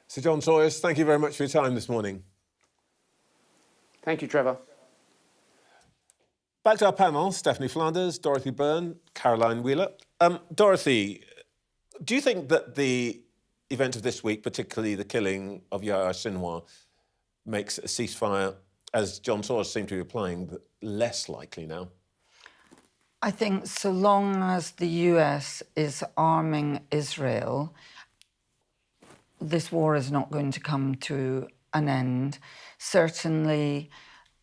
Speaker 1: Sir John Sawyers, thank you very much for your time this morning.
Speaker 6: Thank you, Trevor.
Speaker 1: Back to our panel, Stephanie Flanders, Dorothy Byrne, Caroline Wheeler. Dorothy, do you think that the event of this week, particularly the killing of Yahya Sinwar, makes a ceasefire, as John Sawyers seemed to be applying, less likely now?
Speaker 5: I think so long as the US is arming Israel, this war is not going to come to an end. Certainly,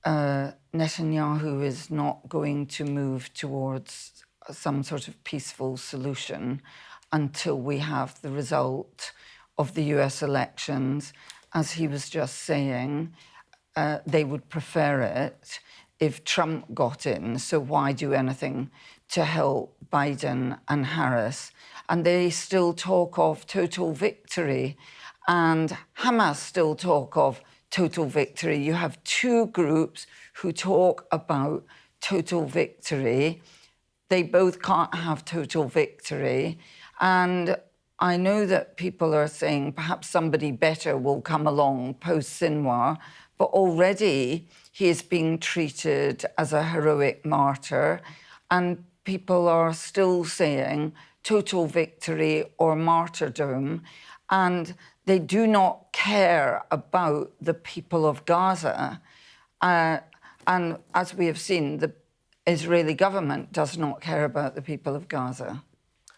Speaker 5: Netanyahu is not going to move towards some sort of peaceful solution until we have the result of the US elections. As he was just saying, they would prefer it if Trump got in, so why do anything to help Biden and Harris? And they still talk of total victory, and Hamas still talk of total victory. You have two groups who talk about total victory. They both can't have total victory. And I know that people are saying perhaps somebody better will come along post-Sinwar, but already he is being treated as a heroic martyr, and people are still saying total victory or martyrdom, and they do not care about the people of Gaza. And as we have seen, the Israeli government does not care about the people of Gaza.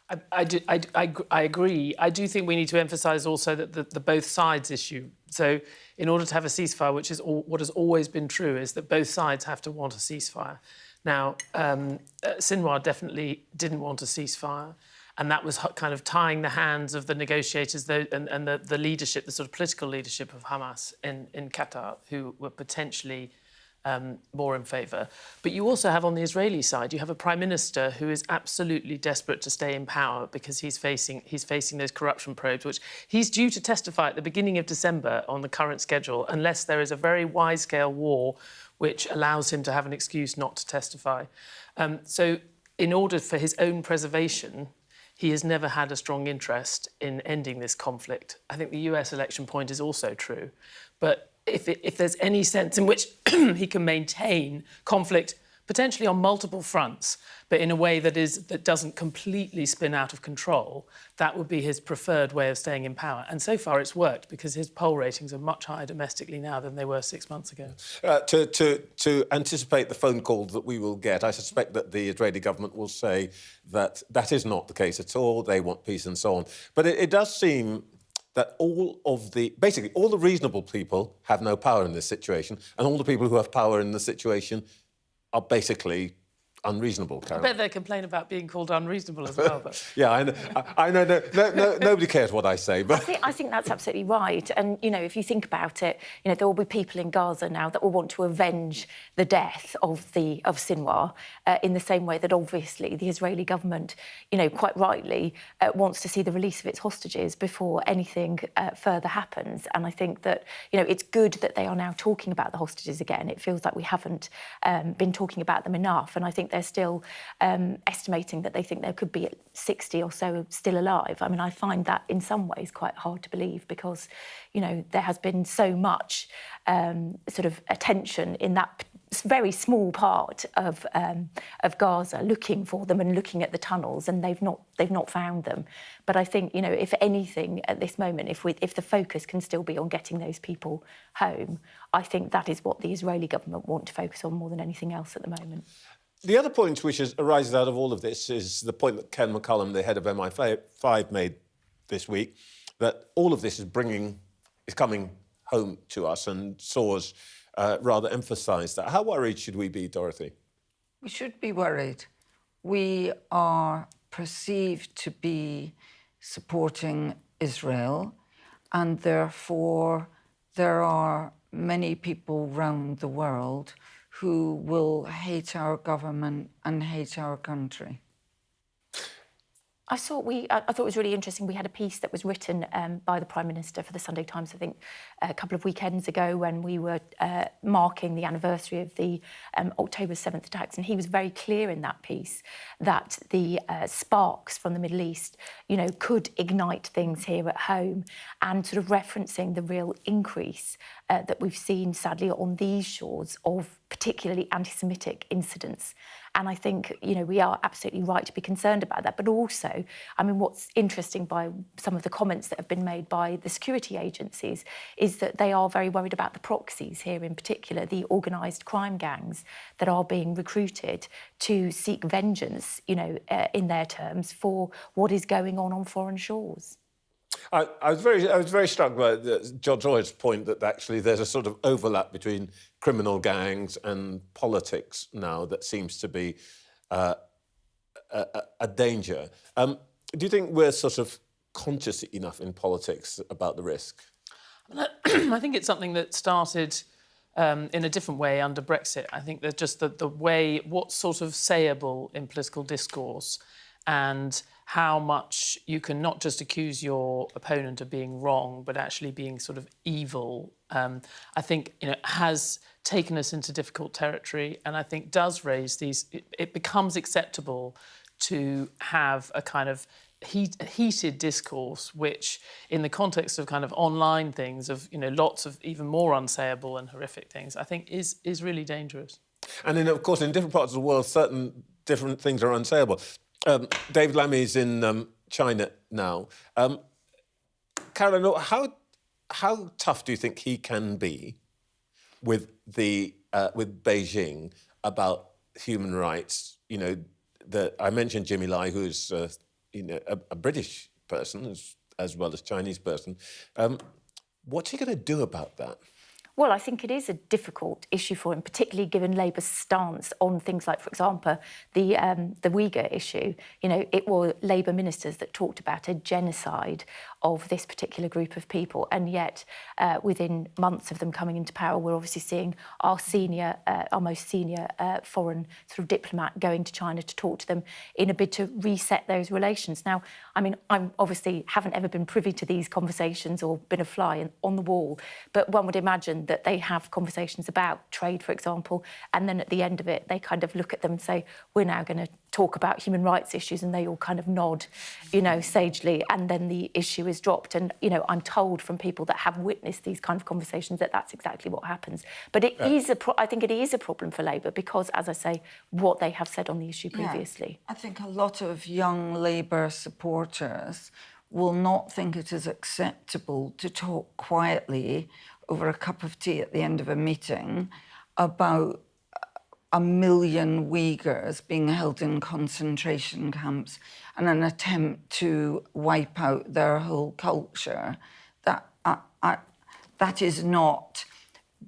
Speaker 3: I agree. I do think we need to emphasise also that the both sides issue. So in order to have a ceasefire, which is what has always been true, is that both sides have to want a ceasefire. Now, Sinwar definitely didn't want a ceasefire, and that was kind of tying the hands of the negotiators and the leadership, the sort of political leadership of Hamas in Qatar, who were potentially more in favour. But you also have on the Israeli side, you have a prime minister who is absolutely desperate to stay in power because he's facing those corruption probes, which he's due to testify at the beginning of December on the current schedule, unless there is a very wide-scale war which allows him to have an excuse not to testify. So in order for his own preservation, he has never had a strong interest in ending this conflict. I think the US election point is also true. But if there's any sense in which he can maintain conflict, potentially on multiple fronts, but in a way that doesn't completely spin out of control, that would be his preferred way of staying in power. And so far it's worked because his poll ratings are much higher domestically now than they were 6 months ago.
Speaker 1: To anticipate the phone calls that we will get, I suspect that the Israeli government will say that that is not the case at all. They want peace and so on. But it does seem that basically all the reasonable people have no power in this situation, and all the people who have power in the situation are basically unreasonable, Caroline.
Speaker 3: I bet they complain about being called unreasonable as well. But...
Speaker 1: Yeah, I know. No, nobody cares what I say, but
Speaker 4: I think that's absolutely right. And if you think about it, there will be people in Gaza now that will want to avenge the death of Sinwar in the same way that obviously the Israeli government, quite rightly, wants to see the release of its hostages before anything further happens. And I think that it's good that they are now talking about the hostages again. It feels like we haven't been talking about them enough, and I think they're still estimating that they think there could be 60 or so still alive. I mean, I find that in some ways quite hard to believe because, there has been so much sort of attention in that very small part of Gaza looking for them and looking at the tunnels, and they've not found them. But I think, if anything at this moment, if the focus can still be on getting those people home, I think that is what the Israeli government want to focus on more than anything else at the moment.
Speaker 1: The other point which arises out of all of this is the point that Ken McCullum, the head of MI5, made this week, that all of this is coming home to us, and Soars rather emphasised that. How worried should we be, Dorothy?
Speaker 5: We should be worried. We are perceived to be supporting Israel, and therefore there are many people around the world who will hate our government and hate our country.
Speaker 4: I thought it was really interesting. We had a piece that was written by the Prime Minister for the Sunday Times, I think, a couple of weekends ago when we were marking the anniversary of the October 7th attacks. And he was very clear in that piece that the sparks from the Middle East, could ignite things here at home, and sort of referencing the real increase that we've seen, sadly, on these shores of particularly anti-Semitic incidents. And I think, we are absolutely right to be concerned about that. But also, I mean, what's interesting by some of the comments that have been made by the security agencies is that they are very worried about the proxies here, in particular, the organised crime gangs that are being recruited to seek vengeance, in their terms, for what is going on foreign shores.
Speaker 1: I was very struck by George Lloyd's point that actually there's a sort of overlap between criminal gangs and politics now that seems to be a danger. Do you think we're sort of conscious enough in politics about the risk?
Speaker 3: I think it's something that started in a different way under Brexit. I think that just the way, what's sort of sayable in political discourse, and how much you can not just accuse your opponent of being wrong, but actually being sort of evil, I think, has taken us into difficult territory, and I think does raise these... It becomes acceptable to have a kind of heated discourse, which, in the context of kind of online things, of lots of even more unsayable and horrific things, I think is really dangerous.
Speaker 1: And of course, in different parts of the world, certain different things are unsayable. David Lammy's in China now. Caroline, how tough do you think he can be with Beijing about human rights? I mentioned Jimmy Lai, who's a British person as well as Chinese person. What's he going to do about that?
Speaker 4: Well, I think it is a difficult issue for him, particularly given Labour's stance on things like, for example, the Uyghur issue. You know, it were Labour ministers that talked about a genocide of this particular group of people, and yet within months of them coming into power, we're obviously seeing our most senior foreign sort of diplomat going to China to talk to them in a bid to reset those relations. Now, I mean, I obviously haven't ever been privy to these conversations or been a fly on the wall, but one would imagine that they have conversations about trade, for example, and then at the end of it, they kind of look at them and say, we're now going to talk about human rights issues, and they all kind of nod, you know, sagely, and then the issue is dropped. And, you know, I'm told from people that have witnessed these kind of conversations that that's exactly what happens. But it is I think it is a problem for Labour because, as I say, what they have said on the issue previously.
Speaker 5: I think a lot of young Labour supporters will not think it is acceptable to talk quietly over a cup of tea at the end of a meeting about 1 million Uyghurs being held in concentration camps and an attempt to wipe out their whole culture. That is not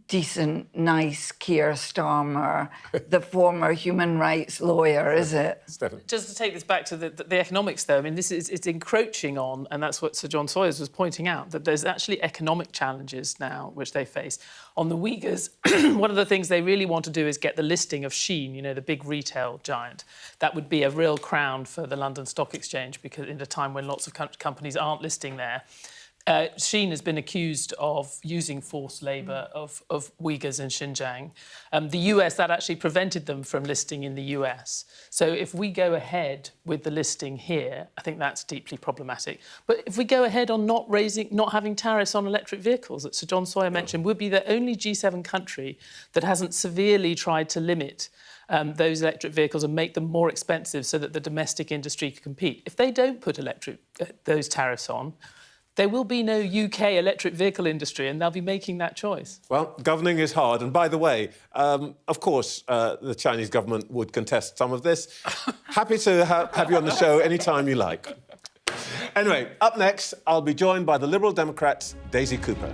Speaker 5: decent, nice Keir Starmer, the former human rights lawyer, is it?
Speaker 1: Stephen.
Speaker 3: Just to take this back to the economics, though, I mean, it's encroaching on, and that's what Sir John Sawyers was pointing out, that there's actually economic challenges now which they face. On the Uyghurs, one of the things they really want to do is get the listing of Shein, you know, the big retail giant. That would be a real crown for the London Stock Exchange, because in a time when lots of companies aren't listing there. Shein has been accused of using forced labour of Uyghurs in Xinjiang. The US, that actually prevented them from listing in the US. So if we go ahead with the listing here, I think that's deeply problematic. But if we go ahead on not having tariffs on electric vehicles, that Sir John Sawyer mentioned, we'd be the only G7 country that hasn't severely tried to limit those electric vehicles and make them more expensive so that the domestic industry can compete. If they don't put those tariffs on, there will be no UK electric vehicle industry, and they'll be making that choice.
Speaker 1: Well, governing is hard. And by the way, of course, the Chinese government would contest some of this. Happy to have you on the show anytime you like. Anyway, up next, I'll be joined by the Liberal Democrat's Daisy Cooper.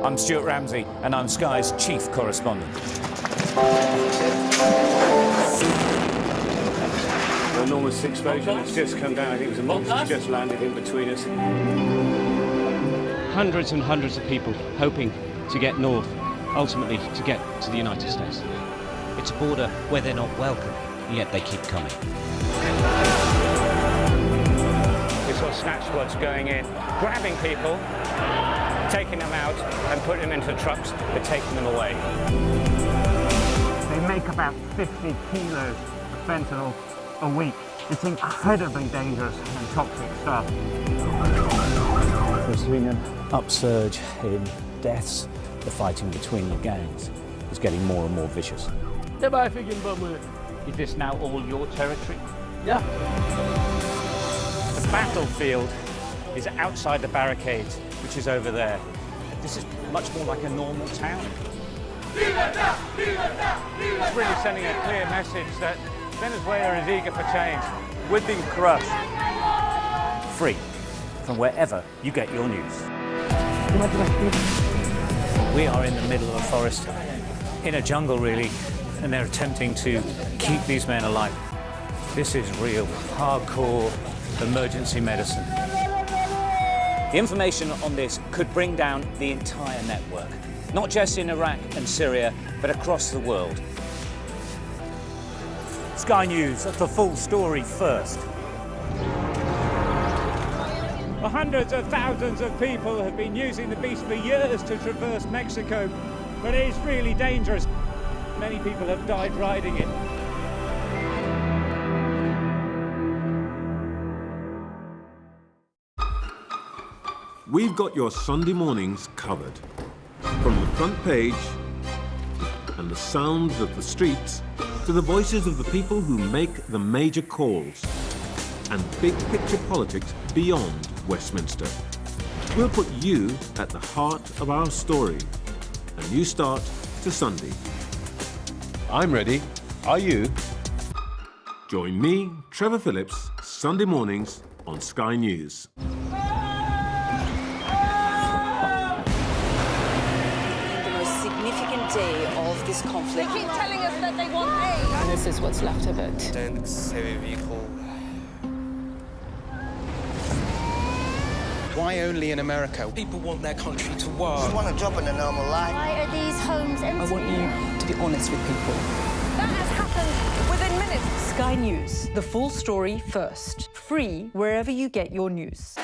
Speaker 7: I'm Stuart Ramsey, and I'm Sky's chief correspondent.
Speaker 8: An enormous explosion has just come down. I think it was a monster just landed in between us.
Speaker 9: Hundreds and hundreds of people hoping to get north, ultimately to get to the United States.
Speaker 10: It's a border where they're not welcome, yet they keep coming.
Speaker 8: We saw snatch squads going in, grabbing people, taking them out and putting them into trucks and taking them away.
Speaker 11: They make about 50 kilos of fentanyl a week. It's incredibly dangerous and toxic stuff.
Speaker 7: There's been an upsurge in deaths. The fighting between the gangs is getting more and more vicious.
Speaker 9: Is this now all your territory?
Speaker 7: Yeah.
Speaker 8: The battlefield is outside the barricades, which is over there.
Speaker 7: This is much more like a normal town.
Speaker 8: It's really sending a clear message that Venezuela is eager for change.
Speaker 7: We're being crushed. Free from wherever you get your news. We are in the middle of a forest, in a jungle really, and they're attempting to keep these men alive. This is real, hardcore emergency medicine. The information on this could bring down the entire network, not just in Iraq and Syria, but across the world.
Speaker 12: Sky News, the full story first.
Speaker 8: Hundreds of thousands of people have been using the beast for years to traverse Mexico, but it is really dangerous. Many people have died riding it.
Speaker 1: We've got your Sunday mornings covered. From the front page and the sounds of the streets to the voices of the people who make the major calls and big picture politics beyond Westminster. We'll put you at the heart of our story. A new start to Sunday. I'm ready. Are you? Join me, Trevor Phillips, Sunday mornings on Sky News.
Speaker 13: The most significant day of this conflict.
Speaker 14: They keep telling us that they want aid.
Speaker 4: And this is what's left of it.
Speaker 15: Heavy vehicle.
Speaker 16: Why only in America?
Speaker 15: People want their country to work.
Speaker 17: They want a job in a normal life.
Speaker 14: Why are these homes empty?
Speaker 13: I want you to be honest with people.
Speaker 14: That has happened within minutes.
Speaker 18: Sky News, the full story first. Free wherever you get your news.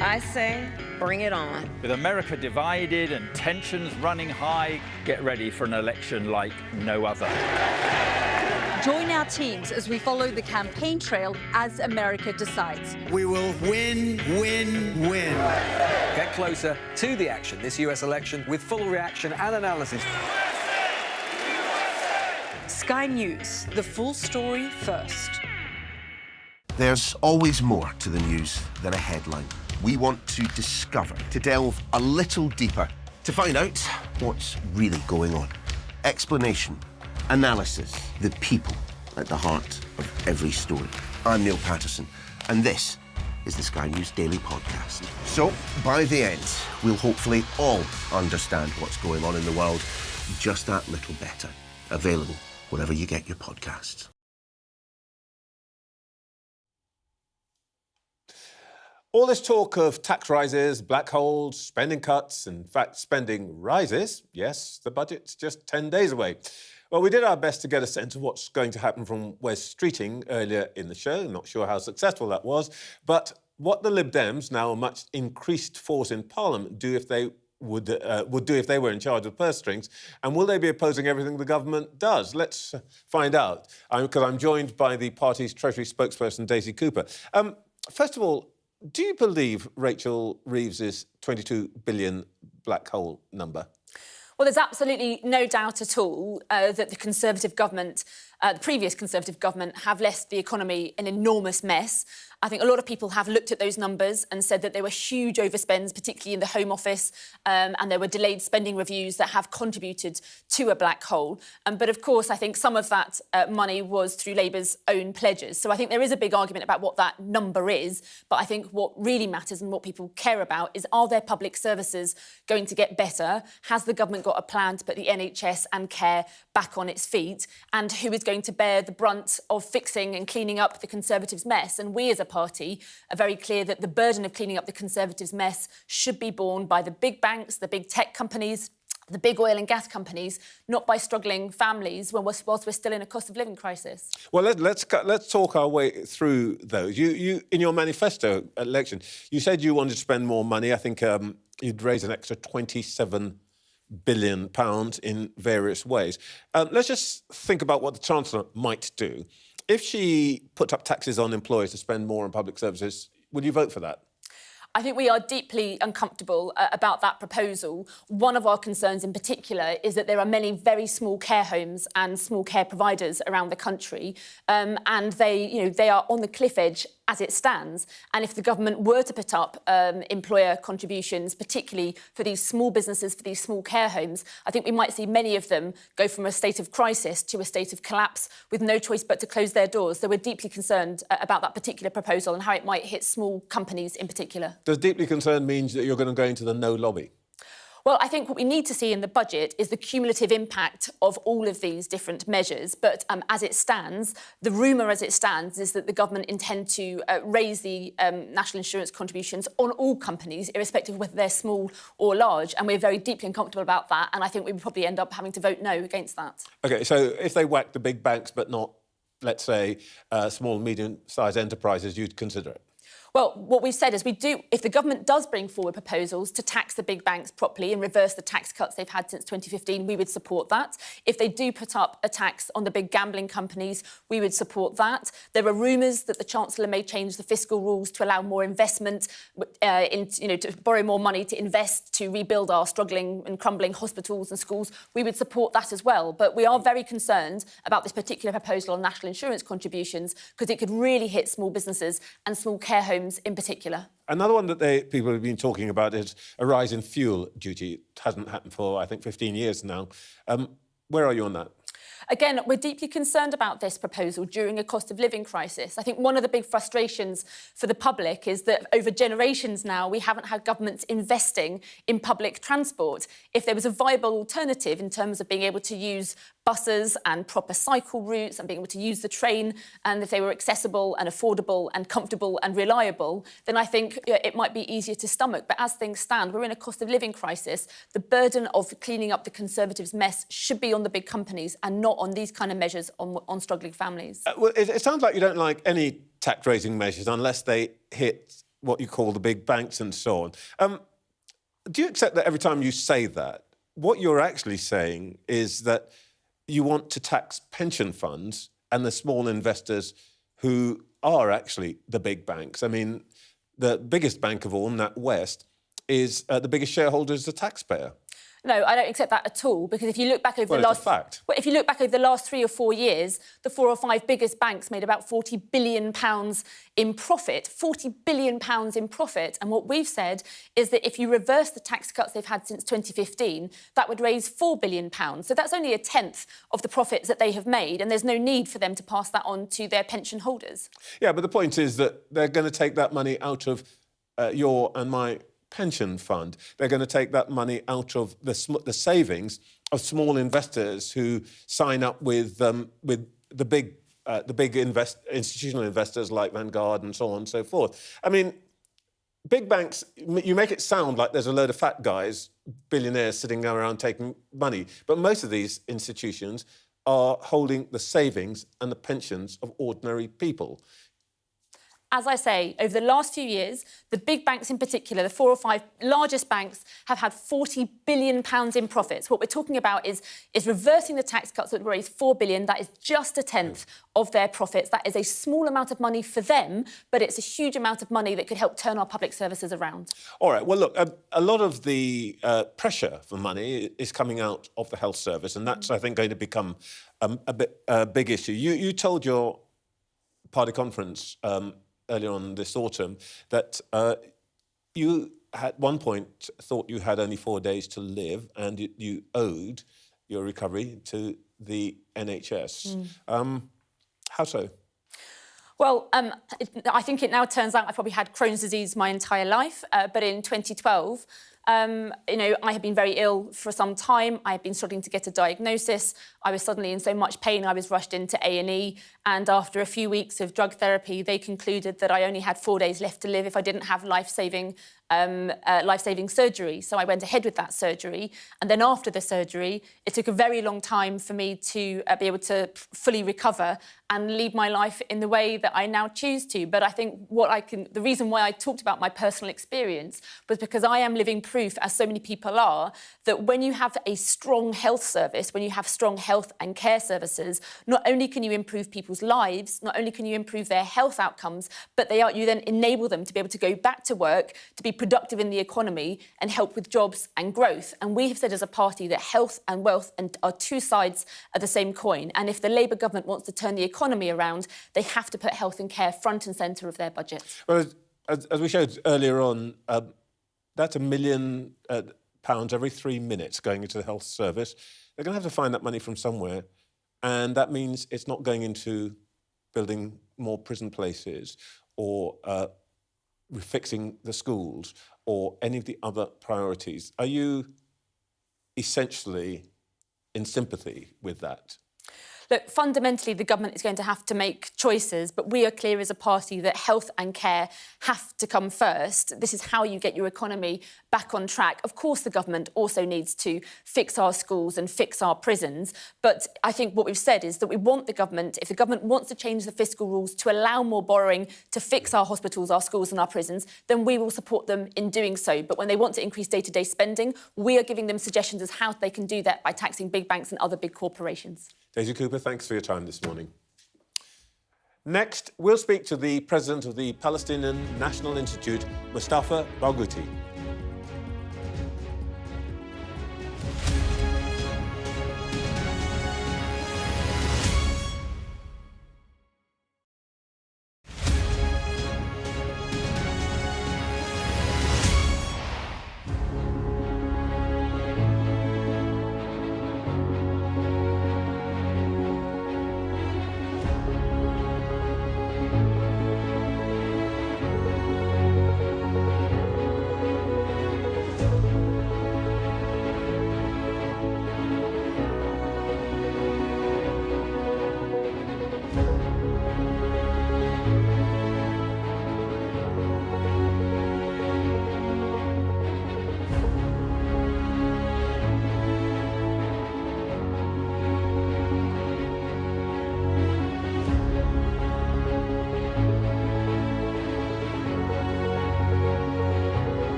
Speaker 13: I say, bring it on.
Speaker 19: With America divided and tensions running high, get ready for an election like no other.
Speaker 18: Join our teams as we follow the campaign trail as America decides.
Speaker 16: We will win, win, win.
Speaker 20: Get closer to the action this US election with full reaction and analysis.
Speaker 18: Sky News, the full story first.
Speaker 21: There's always more to the news than a headline. We want to discover, to delve a little deeper, to find out what's really going on. Explanation, analysis, the people at the heart of every story. I'm Neil Patterson, and this is the Sky News Daily Podcast. So, by the end, we'll hopefully all understand what's going on in the world just that little better. Available wherever you get your podcasts.
Speaker 1: All this talk of tax rises, black holes, spending cuts, in fact, spending rises, yes, the budget's just 10 days away. Well, we did our best to get a sense of what's going to happen from Wes Streeting earlier in the show. Not sure how successful that was, but what the Lib Dems, now a much increased force in Parliament, do if they would do if they were in charge of purse strings, and will they be opposing everything the government does? Let's find out, because I'm joined by the party's Treasury spokesperson, Daisy Cooper. First of all, do you believe Rachel Reeves's 22 billion black hole number?
Speaker 22: Well, there's absolutely no doubt at all that the Conservative government, the previous Conservative government, have left the economy an enormous mess. I think a lot of people have looked at those numbers and said that there were huge overspends, particularly in the Home Office, and there were delayed spending reviews that have contributed to a black hole. But of course, I think some of that money was through Labour's own pledges. So I think there is a big argument about what that number is. But I think what really matters and what people care about is, are their public services going to get better? Has the government got a plan to put the NHS and care back on its feet? And who is going to bear the brunt of fixing and cleaning up the Conservatives' mess? And we as a party are very clear that the burden of cleaning up the Conservatives' mess should be borne by the big banks, the big tech companies, the big oil and gas companies, not by struggling families whilst we're still in a cost of living crisis.
Speaker 1: Well, let's talk our way through those. You in your manifesto election, you said you wanted to spend more money. I think you'd raise an extra £27 billion in various ways. Let's just think about what the Chancellor might do. If she put up taxes on employers to spend more on public services, would you vote for that?
Speaker 22: I think we are deeply uncomfortable about that proposal. One of our concerns in particular is that there are many very small care homes and small care providers around the country, and they are on the cliff edge as it stands. And if the government were to put up employer contributions, particularly for these small businesses, for these small care homes, I think we might see many of them go from a state of crisis to a state of collapse with no choice but to close their doors. So we're deeply concerned about that particular proposal and how it might hit small companies in particular.
Speaker 1: Does deeply concerned mean that you're going to go into the no lobby?
Speaker 22: Well, I think what we need to see in the budget is the cumulative impact of all of these different measures. But as it stands, the rumour as it stands is that the government intend to raise the national insurance contributions on all companies, irrespective of whether they're small or large. And we're very deeply uncomfortable about that. And I think we would probably end up having to vote no against that. OK, so if they whack the big banks but not, let's say, small and medium-sized enterprises, you'd consider it? Well, what we've said is if the government does bring forward proposals to tax the big banks properly and reverse the tax cuts they've had since 2015, we would support that. If they do put up a tax on the big gambling companies, we would support that. There are rumours that the Chancellor may change the fiscal rules to allow more investment, to borrow more money to invest, to rebuild our struggling and crumbling hospitals and schools. We would support that as well. But we are very concerned about this particular proposal on national insurance contributions because it could really hit small businesses and small care homes homes in particular.
Speaker 1: Another one that people have been talking about is a rise in fuel duty. It hasn't happened for, I think, 15 years now. Where are you on that?
Speaker 22: Again, we're deeply concerned about this proposal during a cost of living crisis. I think one of the big frustrations for the public is that over generations now, we haven't had governments investing in public transport. If there was a viable alternative in terms of being able to use buses and proper cycle routes and being able to use the train, and if they were accessible and affordable and comfortable and reliable, then I think it might be easier to stomach. But as things stand, we're in a cost of living crisis. The burden of cleaning up the Conservatives' mess should be on the big companies and not on these kind of measures on struggling families.
Speaker 1: Well, it sounds like you don't like any tax-raising measures unless they hit what you call the big banks and so on. Do you accept that every time you say that, what you're actually saying is that you want to tax pension funds and the small investors who are actually the big banks? I mean, the biggest bank of all, NatWest, is the biggest shareholder is the taxpayer.
Speaker 22: No, I don't accept that at all, because if you look back over the last... Well, if you look back over the last 3 or 4 years, the 4 or 5 biggest banks made about £40 billion in profit. £40 billion in profit. And what we've said is that if you reverse the tax cuts they've had since 2015, that would raise £4 billion. So that's only a tenth of the profits that they have made, and there's no need for them to pass that on to their pension holders.
Speaker 1: Yeah, but the point is that they're going to take that money out of your and my pension fund. They're going to take that money out of the savings of small investors who sign up with the big institutional investors like Vanguard and so on and so forth. I mean, big banks, you make it sound like there's a load of fat guys, billionaires sitting around taking money, but most of these institutions are holding the savings and the pensions of ordinary people.
Speaker 22: As I say, over the last few years, the big banks in particular, the 4 or 5 largest banks, have had £40 billion in profits. What we're talking about is reversing the tax cuts that raised £4 billion. That is just a tenth of their profits. That is a small amount of money for them, but it's a huge amount of money that could help turn our public services around.
Speaker 1: All right, well, look, a lot of the pressure for money is coming out of the health service, and that's, I think, going to become a big issue. You told your party conference earlier on this autumn that you at one point thought you had only 4 days to live and you owed your recovery to the NHS. How so?
Speaker 22: Well, I think it now turns out I probably had Crohn's disease my entire life, but in 2012, I had been very ill for some time. I had been struggling to get a diagnosis. I was suddenly in so much pain, I was rushed into A&E. And after a few weeks of drug therapy, they concluded that I only had 4 days left to live if I didn't have life-saving surgery. So I went ahead with that surgery. And then after the surgery, it took a very long time for me to be able to fully recover and lead my life in the way that I now choose to. But I think the reason why I talked about my personal experience was because I am living proof, as so many people are, that when you have a strong health service, when you have strong health and care services, not only can you improve people's lives, not only can you improve their health outcomes, but you then enable them to be able to go back to work, to be productive in the economy and help with jobs and growth. And we have said as a party that health and wealth are two sides of the same coin. And if the Labour government wants to turn the economy around, they have to put health and care front and centre of their budget.
Speaker 1: Well, as we showed earlier on, that's £1 million every 3 minutes going into the health service. They're going to have to find that money from somewhere. And that means it's not going into building more prison places or refixing the schools or any of the other priorities. Are you essentially in sympathy with that?
Speaker 22: Look, fundamentally, the government is going to have to make choices, but we are clear as a party that health and care have to come first. This is how you get your economy back on track. Of course, the government also needs to fix our schools and fix our prisons. But I think what we've said is that we want the government, if the government wants to change the fiscal rules to allow more borrowing to fix our hospitals, our schools and our prisons, then we will support them in doing so. But when they want to increase day-to-day spending, we are giving them suggestions as how they can do that by taxing big banks and other big corporations.
Speaker 1: Daisy Cooper, thanks for your time this morning. Next, we'll speak to the president of the Palestinian National Institute, Mustafa Barghouti.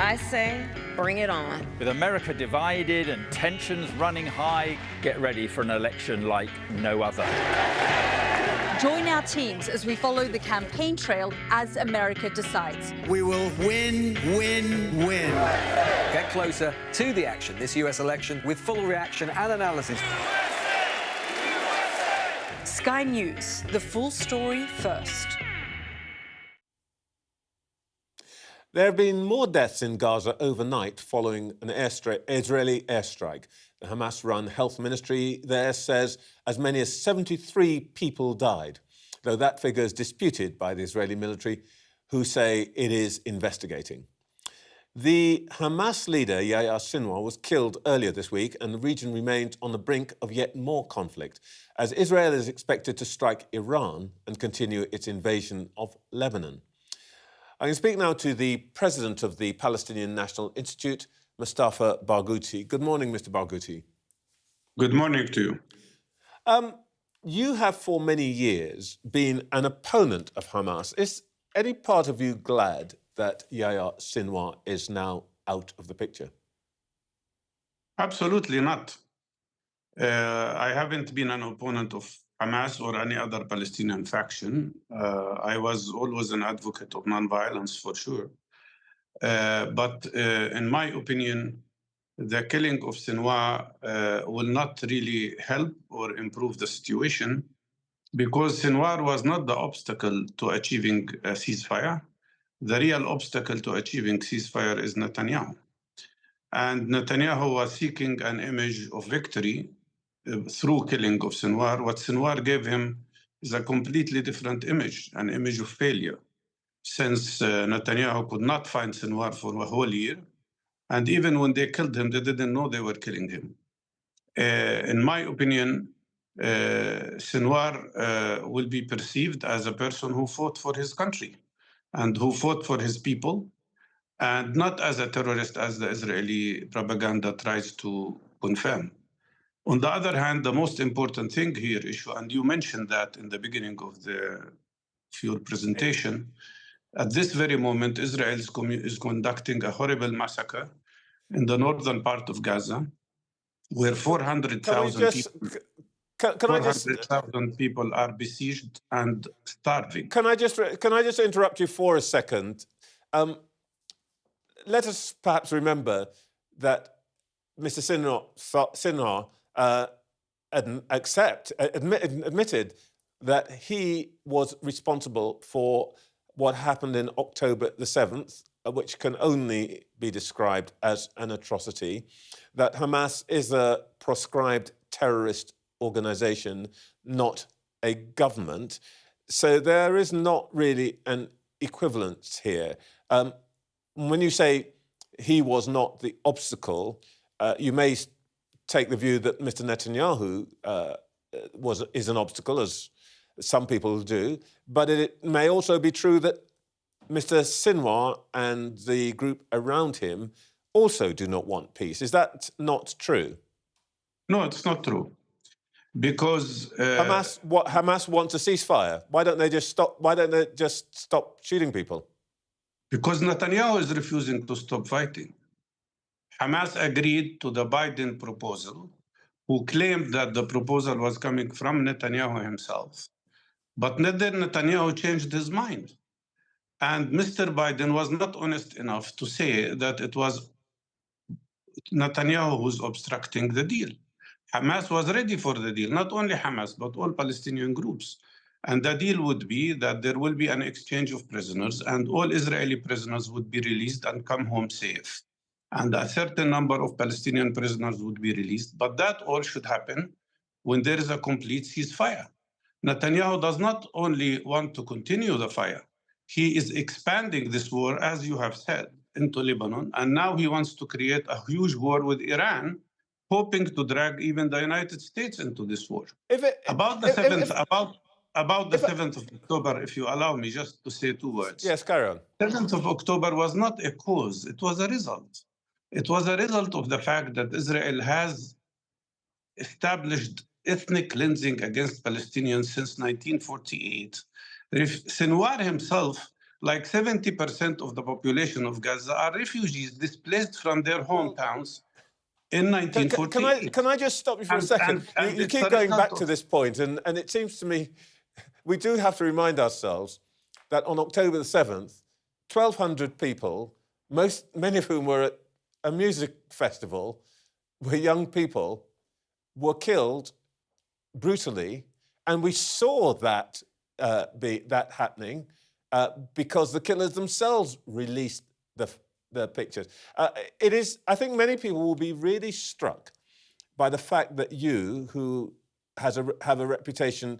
Speaker 13: I say, bring it on.
Speaker 19: With America divided and tensions running high, get ready for an election like no other.
Speaker 18: Join our teams as we follow the campaign trail as America decides.
Speaker 16: We will win, win, win.
Speaker 20: Get closer to the action this US election with full reaction and analysis.
Speaker 18: Sky News, the full story first.
Speaker 1: There have been more deaths in Gaza overnight following an Israeli airstrike. The Hamas-run health ministry there says as many as 73 people died, though that figure is disputed by the Israeli military, who say it is investigating. The Hamas leader, Yahya Sinwar, was killed earlier this week, and the region remains on the brink of yet more conflict, as Israel is expected to strike Iran and continue its invasion of Lebanon. I can speak now to the president of the Palestinian National Institute, Mustafa Barghouti. Good morning, Mr. Barghouti.
Speaker 2: Good morning to you.
Speaker 1: You have for many years been an opponent of Hamas. Is any part of you glad that Yahya Sinwar is now out of the picture?
Speaker 2: Absolutely not. I haven't been an opponent of Hamas or any other Palestinian faction. I was always an advocate of nonviolence, for sure. But in my opinion, the killing of Sinwar will not really help or improve the situation, because Sinwar was not the obstacle to achieving a ceasefire. The real obstacle to achieving ceasefire is Netanyahu. And Netanyahu was seeking an image of victory through killing of Sinwar. What Sinwar gave him is a completely different image, an image of failure, since Netanyahu could not find Sinwar for a whole year. And even when they killed him, they didn't know they were killing him. In my opinion, Sinwar will be perceived as a person who fought for his country and who fought for his people, and not as a terrorist, as the Israeli propaganda tries to confirm. On the other hand, the most important thing here, and you mentioned that in the beginning of your presentation, at this very moment, Israel is conducting a horrible massacre in the northern part of Gaza, where 400,000 people are besieged and starving.
Speaker 1: Can I just interrupt you for a second? Let us perhaps remember that Mr. Sinwar admitted that he was responsible for what happened in October the 7th, which can only be described as an atrocity, that Hamas is a proscribed terrorist organization, not a government. So there is not really an equivalence here. When you say he was not the obstacle, you may take the view that Mr. Netanyahu is an obstacle, as some people do, but it may also be true that Mr. Sinwar and the group around him also do not want peace. Is that not true?
Speaker 2: No, it's not true. Because
Speaker 1: Hamas wants a ceasefire. Why don't they just stop? Why don't they just stop shooting people?
Speaker 2: Because Netanyahu is refusing to stop fighting. Hamas agreed to the Biden proposal, who claimed that the proposal was coming from Netanyahu himself. But then Netanyahu changed his mind. And Mr. Biden was not honest enough to say that it was Netanyahu who's obstructing the deal. Hamas was ready for the deal, not only Hamas, but all Palestinian groups. And the deal would be that there will be an exchange of prisoners and all Israeli prisoners would be released and come home safe. And a certain number of Palestinian prisoners would be released. But that all should happen when there is a complete ceasefire. Netanyahu does not only want to continue the fire, he is expanding this war, as you have said, into Lebanon. And now he wants to create a huge war with Iran, hoping to drag even the United States into this war. About the 7th of October, if you allow me just to say two words.
Speaker 1: Yes, carry on.
Speaker 2: 7th of October was not a cause, it was a result. It was a result of the fact that Israel has established ethnic cleansing against Palestinians since 1948. Sinwar himself like 70% of the population of Gaza are refugees displaced from their hometowns in 1948.
Speaker 1: Can I just stop you for a second?
Speaker 2: And
Speaker 1: you keep going back to this point, and it seems to me we do have to remind ourselves that on October the 7th, 1,200 people, many of whom were at a music festival, where young people were killed brutally, and we saw that happening because the killers themselves released the pictures. I think many people will be really struck by the fact that you, who have a reputation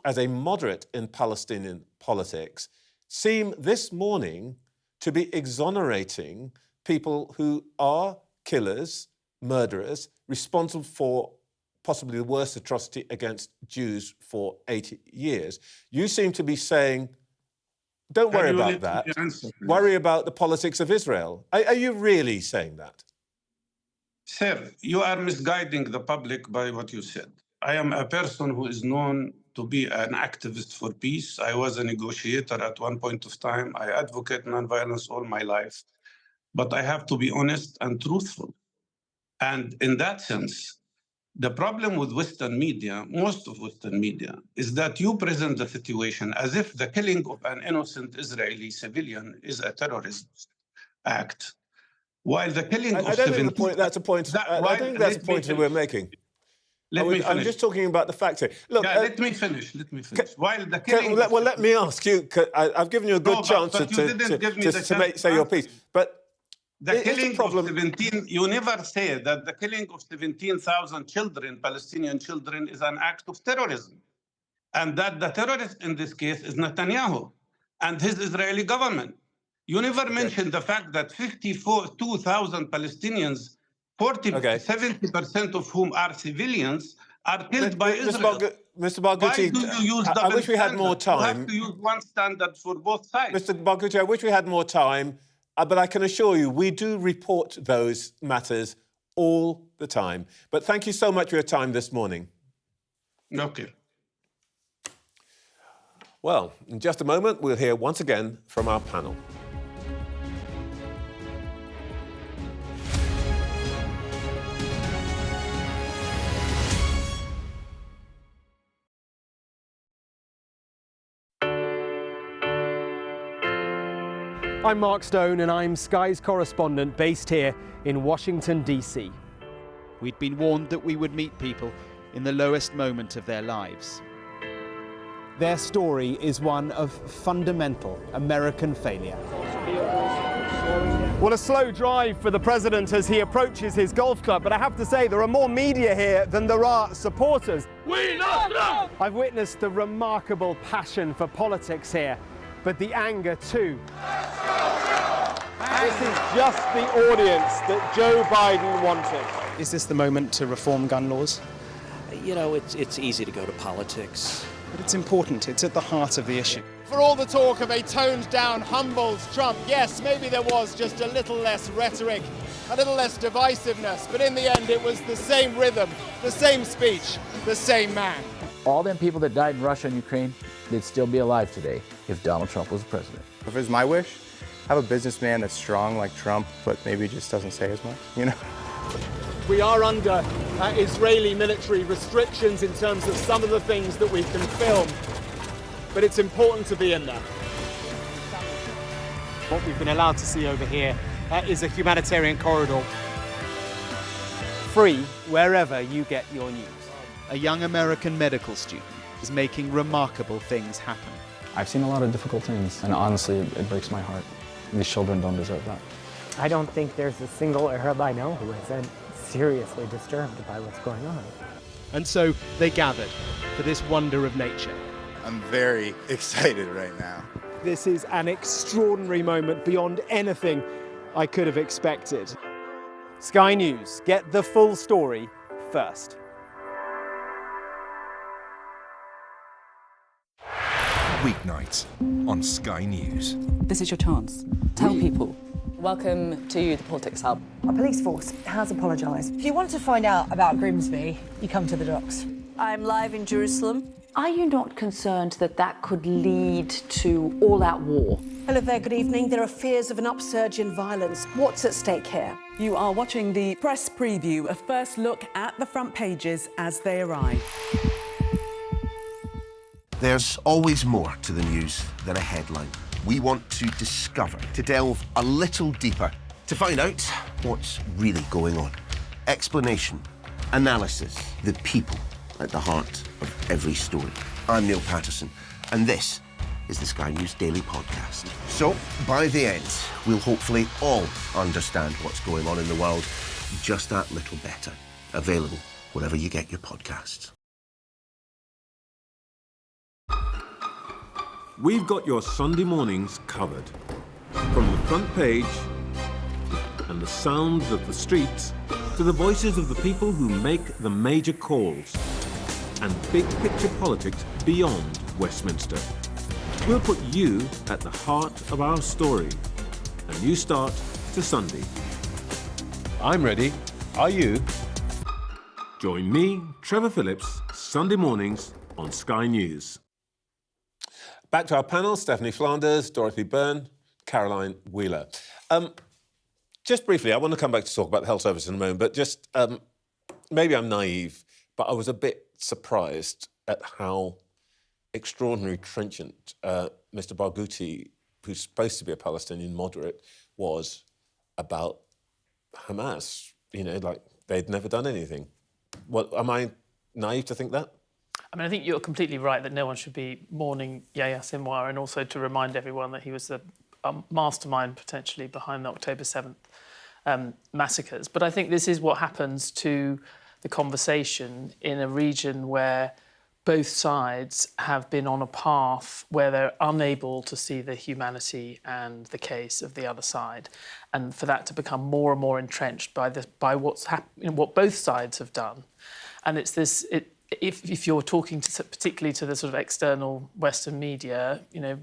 Speaker 1: as a moderate in Palestinian politics, seem this morning to be exonerating people who are killers, murderers, responsible for possibly the worst atrocity against Jews for 80 years. You seem to be saying, don't worry about that. Worry about the politics of Israel. Are you really saying that?
Speaker 2: Sir, you are misguiding the public by what you said. I am a person who is known to be an activist for peace. I was a negotiator at one point of time. I advocate nonviolence all my life. But I have to be honest and truthful. And in that sense, the problem with Western media, most of Western media, is that you present the situation as if the killing of an innocent Israeli civilian is a terrorist act, while the killing of 17...
Speaker 1: That's a point. I think that's a point that we're making. I'm just talking about the facts here. Look,
Speaker 2: let me finish. While the killing...
Speaker 1: let me ask you. I've given you a good chance to say your piece. But
Speaker 2: the killing of 17... You never say that the killing of 17,000 children, Palestinian children, is an act of terrorism. And that the terrorist in this case is Netanyahu and his Israeli government. You never mentioned the fact that 52,000 Palestinians, 70% of whom are civilians, are killed by Israel.
Speaker 1: Mr. Barghouti,
Speaker 2: why do you use double
Speaker 1: I wish we had more time.
Speaker 2: You have to use one standard for both sides.
Speaker 1: Mr. Barghouti, I wish we had more time, but I can assure you we do report those matters all the time. But thank you so much for your time this morning.
Speaker 2: Okay.
Speaker 1: Well, in just a moment, we'll hear once again from our panel.
Speaker 6: I'm Mark Stone and I'm Sky's correspondent based here in Washington, D.C.
Speaker 17: We'd been warned that we would meet people in the lowest moment of their lives.
Speaker 6: Their story is one of fundamental American failure. Well, a slow drive for the president as he approaches his golf club, but I have to say there are more media here than there are supporters.
Speaker 23: We love Trump!
Speaker 6: I've witnessed the remarkable passion for politics here, but the anger too. This is just the audience that Joe Biden wanted.
Speaker 24: Is this the moment to reform gun laws?
Speaker 10: You know, it's easy to go to politics.
Speaker 24: But it's important. It's at the heart of the issue.
Speaker 6: For all the talk of a toned-down, humbled Trump, yes, maybe there was just a little less rhetoric, a little less divisiveness, but in the end it was the same rhythm, the same speech, the same man.
Speaker 25: All them people that died in Russia and Ukraine, they'd still be alive today if Donald Trump was president.
Speaker 26: If it was my wish, have a businessman that's strong like Trump, but maybe just doesn't say as much, you know?
Speaker 6: We are under Israeli military restrictions in terms of some of the things that we can film, but it's important to be in there. What we've been allowed to see over here is a humanitarian corridor, free wherever you get your news.
Speaker 17: A young American medical student is making remarkable things happen.
Speaker 27: I've seen a lot of difficult things, and honestly, it breaks my heart. These children don't deserve that.
Speaker 28: I don't think there's a single Arab I know who isn't seriously disturbed by what's going on.
Speaker 6: And so they gathered for this wonder of nature.
Speaker 26: I'm very excited right now.
Speaker 6: This is an extraordinary moment beyond anything I could have expected. Sky News, get the full story first.
Speaker 29: Weeknights on Sky News.
Speaker 30: This is your chance. Tell people.
Speaker 22: Welcome to the Politics Hub.
Speaker 31: Our police force has apologised. If you want to find out about Grimsby, you come to the docks.
Speaker 13: I'm live in Jerusalem.
Speaker 4: Are you not concerned that that could lead to all-out war?
Speaker 31: Hello there, good evening. There are fears of an upsurge in violence. What's at stake here?
Speaker 30: You are watching the press preview, a first look at the front pages as they arrive.
Speaker 3: There's always more to the news than a headline. We want to discover, to delve a little deeper, to find out what's really going on. Explanation, analysis, the people at the heart of every story. I'm Neil Patterson, and this is the Sky News Daily Podcast. So, by the end, we'll hopefully all understand what's going on in the world just that little better. Available wherever you get your podcasts.
Speaker 1: We've got your Sunday mornings covered. From the front page and the sounds of the streets to the voices of the people who make the major calls and big picture politics beyond Westminster. We'll put you at the heart of our story. A new start to Sunday. I'm ready. Are you? Join me, Trevor Phillips, Sunday mornings on Sky News. Back to our panel, Stephanie Flanders, Dorothy Byrne, Caroline Wheeler. Just briefly, I want to come back to talk about the health service in a moment, but just maybe I'm naive, but I was a bit surprised at how extraordinarily trenchant Mr. Barghouti, who's supposed to be a Palestinian moderate, was about Hamas. You know, like they'd never done anything. What, am I naive to think that?
Speaker 5: I mean, I think you're completely right that no one should be mourning Yahya Sinwar, and also to remind everyone that he was the mastermind potentially behind the October 7th massacres. But I think this is what happens to the conversation in a region where both sides have been on a path where they're unable to see the humanity and the case of the other side, and for that to become more and more entrenched by what both sides have done. And it's this. If you're talking particularly to the sort of external Western media, you know,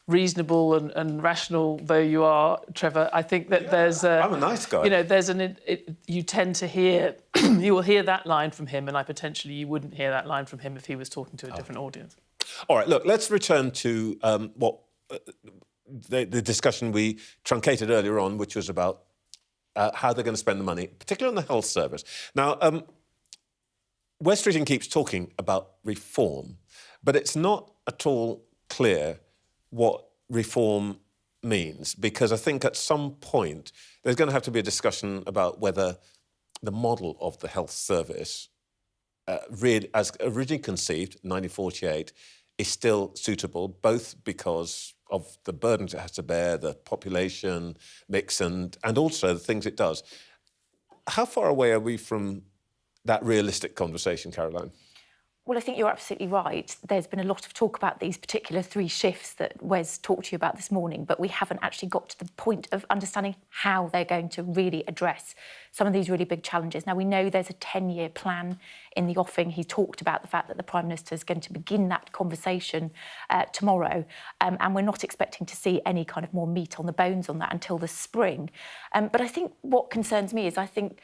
Speaker 5: reasonable and rational though you are, Trevor, I think that there's
Speaker 1: I'm a nice guy.
Speaker 5: You know, you tend to hear, you will hear that line from him, and you wouldn't hear that line from him if he was talking to a different audience.
Speaker 1: All right, look, let's return to the discussion we truncated earlier on, which was about how they're going to spend the money, particularly on the health service. Now, West Streeting keeps talking about reform, but it's not at all clear what reform means, because I think at some point there's going to have to be a discussion about whether the model of the health service, really, as originally conceived, 1948, is still suitable, both because of the burdens it has to bear, the population mix, and also the things it does. How far away are we from that realistic conversation, Caroline?
Speaker 4: Well, I think you're absolutely right. There's been a lot of talk about these particular 3 shifts that Wes talked to you about this morning, but we haven't actually got to the point of understanding how they're going to really address some of these really big challenges. Now, we know there's a 10-year plan in the offing. He talked about the fact that the Prime Minister is going to begin that conversation tomorrow, and we're not expecting to see any kind of more meat on the bones on that until the spring. But I think what concerns me is, I think,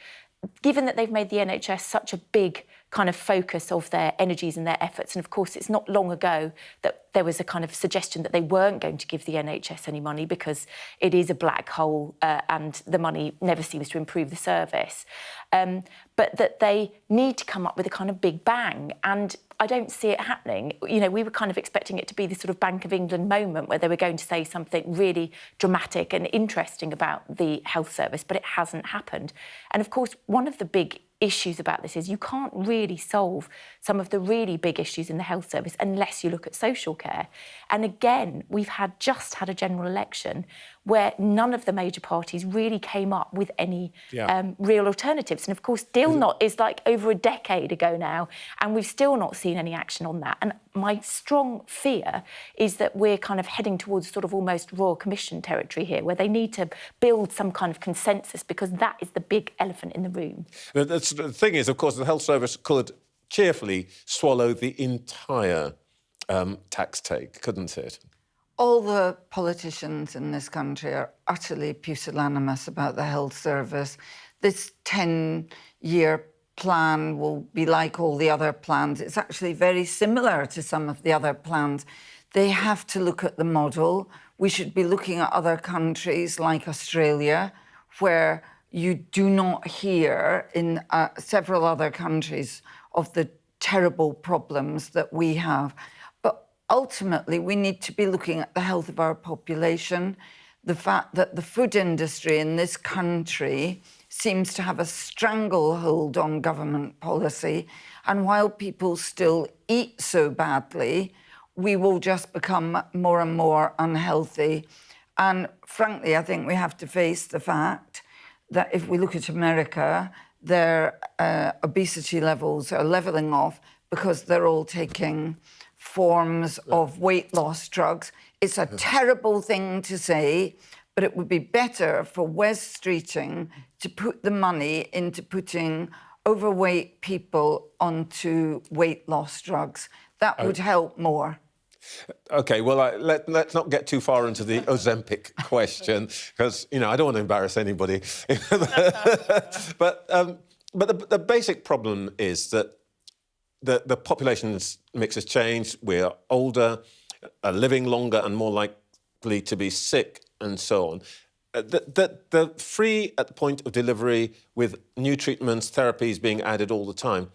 Speaker 4: given that they've made the NHS such a big kind of focus of their energies and their efforts, and of course it's not long ago that there was a kind of suggestion that they weren't going to give the NHS any money because it is a black hole and the money never seems to improve the service, but that they need to come up with a kind of big bang, and I don't see it happening. You know, we were kind of expecting it to be this sort of Bank of England moment where they were going to say something really dramatic and interesting about the health service, but it hasn't happened. And of course, one of the big issues about this is you can't really solve some of the really big issues in the health service unless you look at social care. And again, we've just had a general election where none of the major parties really came up with any real alternatives. And of course, Deal Not is like over a decade ago now, and we've still not seen any action on that. And my strong fear is that we're kind of heading towards sort of almost Royal Commission territory here, where they need to build some kind of consensus, because that is the big elephant in the room.
Speaker 1: The thing is, of course, the health service could cheerfully swallow the entire tax take, couldn't it?
Speaker 7: All the politicians in this country are utterly pusillanimous about the health service. This 10-year plan will be like all the other plans. It's actually very similar to some of the other plans. They have to look at the model. We should be looking at other countries like Australia, where you do not hear in several other countries of the terrible problems that we have. But ultimately, we need to be looking at the health of our population, the fact that the food industry in this country seems to have a stranglehold on government policy. And while people still eat so badly, we will just become more and more unhealthy. And frankly, I think we have to face the fact that if we look at America, their obesity levels are levelling off because they're all taking forms of weight loss drugs. It's a terrible thing to say, but it would be better for Wes Streeting to put the money into putting overweight people onto weight loss drugs. That would help more.
Speaker 1: OK, well, let's not get too far into the Ozempic question, because, you know, I don't want to embarrass anybody. But the basic problem is that the population mix has changed. We're older, living longer and more likely to be sick and so on. The free at the point of delivery with new treatments, therapies being added all the time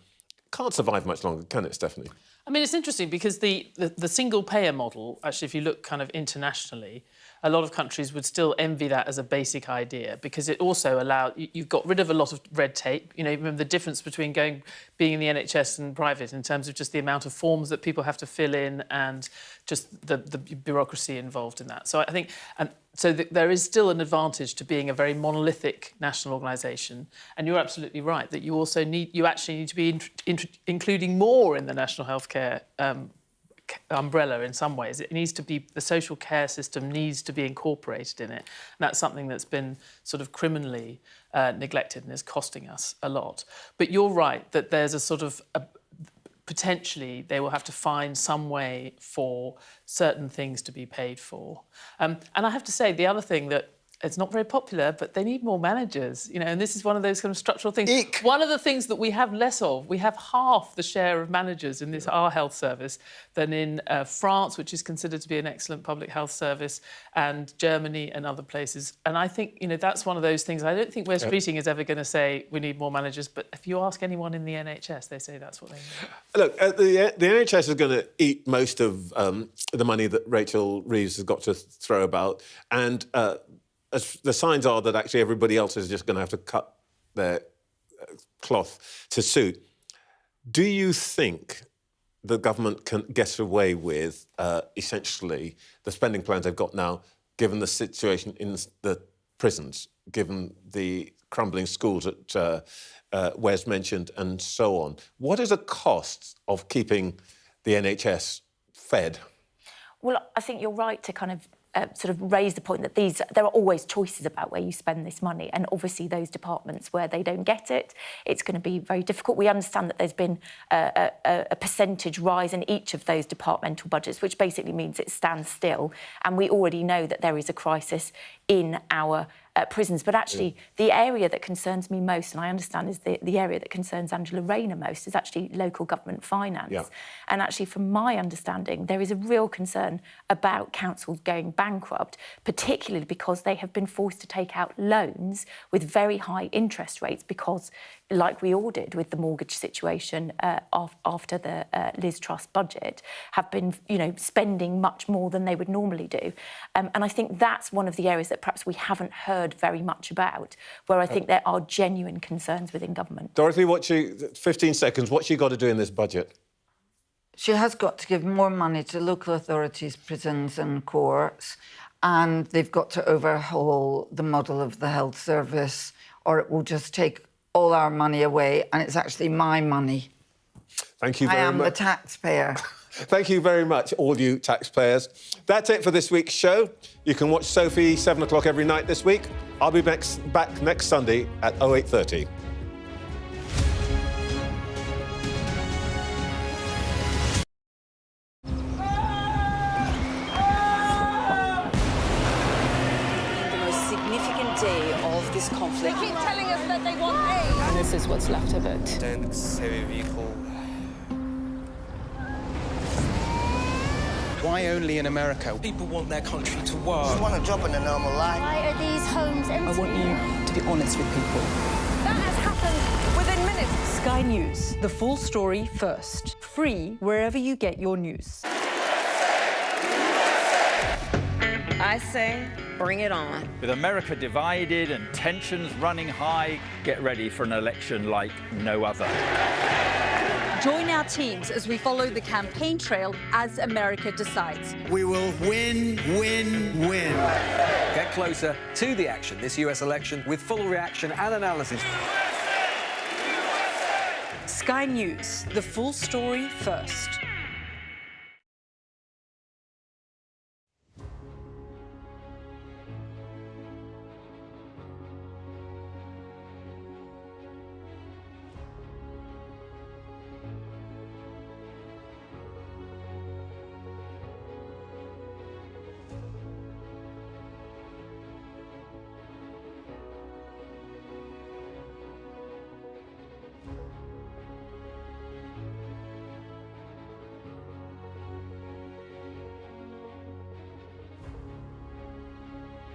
Speaker 1: can't survive much longer, can it, Stephanie?
Speaker 5: I mean, it's interesting because the single-payer model, actually, if you look kind of internationally, a lot of countries would still envy that as a basic idea, because it also allowed... You've got rid of a lot of red tape. You know, remember the difference between being in the NHS and private in terms of just the amount of forms that people have to fill in and just the bureaucracy involved in that. So I think... So there is still an advantage to being a very monolithic national organisation, and you're absolutely right that you actually need to be including more in the national healthcare umbrella in some ways. It needs to be, the social care system needs to be incorporated in it. And that's something that's been sort of criminally neglected and is costing us a lot. But you're right that there's a sort of potentially they will have to find some way for certain things to be paid for. And I have to say, the other thing that it's not very popular, but they need more managers, you know, and this is one of those kind of structural things.
Speaker 1: Eek.
Speaker 5: One of the things that we have less of, we have half the share of managers in our health service than in France, which is considered to be an excellent public health service, and Germany and other places. And I think, you know, that's one of those things. I don't think Wes Streeting is ever going to say we need more managers, but if you ask anyone in the NHS, they say that's what they need.
Speaker 1: Look, the NHS is going to eat most of the money that Rachel Reeves has got to throw about, and as the signs are that actually everybody else is just going to have to cut their cloth to suit. Do you think the government can get away with, essentially, the spending plans they've got now, given the situation in the prisons, given the crumbling schools that Wes mentioned, and so on? What is the cost of keeping the NHS fed?
Speaker 4: Well, I think you're right to kind of sort of raise the point that there are always choices about where you spend this money, and obviously those departments where they don't get it, it's going to be very difficult. We understand that there's been a percentage rise in each of those departmental budgets, which basically means it stands still, and we already know that there is a crisis in our prisons. But actually, the area that concerns me most, and I understand is the area that concerns Angela Rayner most, is actually local government finance. Yeah. And actually, from my understanding, there is a real concern about councils going bankrupt, particularly because they have been forced to take out loans with very high interest rates because, like we all did with the mortgage situation after the Liz Truss budget, have been, you know, spending much more than they would normally do. And I think that's one of the areas that perhaps we haven't heard very much about, where I think there are genuine concerns within government.
Speaker 1: Dorothy, 15 seconds, what's she got to do in this budget?
Speaker 7: She has got to give more money to local authorities, prisons and courts, and they've got to overhaul the model of the health service, or it will just take all our money away, and it's actually my money.
Speaker 1: Thank you very much.
Speaker 7: I am the taxpayer.
Speaker 1: Thank you very much, all you taxpayers. That's it for this week's show. You can watch Sophie 7 o'clock every night this week. I'll be back next Sunday at 08:30.
Speaker 13: The most significant day of this conflict.
Speaker 18: They keep telling us that they want aid.
Speaker 22: And this is what's left of it.
Speaker 26: Tanks, heavy vehicle.
Speaker 24: Why only in America?
Speaker 8: People want their country to work.
Speaker 9: Just want a job in a normal life.
Speaker 31: Why are these homes empty?
Speaker 8: I want you to be honest with people.
Speaker 31: That has happened within minutes.
Speaker 18: Sky News, the full story first. Free wherever you get your news.
Speaker 13: I say, bring it on.
Speaker 11: With America divided and tensions running high, get ready for an election like no other.
Speaker 18: Join our teams as we follow the campaign trail as America decides.
Speaker 8: We will win, win, win.
Speaker 12: Get closer to the action this US election with full reaction and analysis.
Speaker 18: Sky News, the full story first.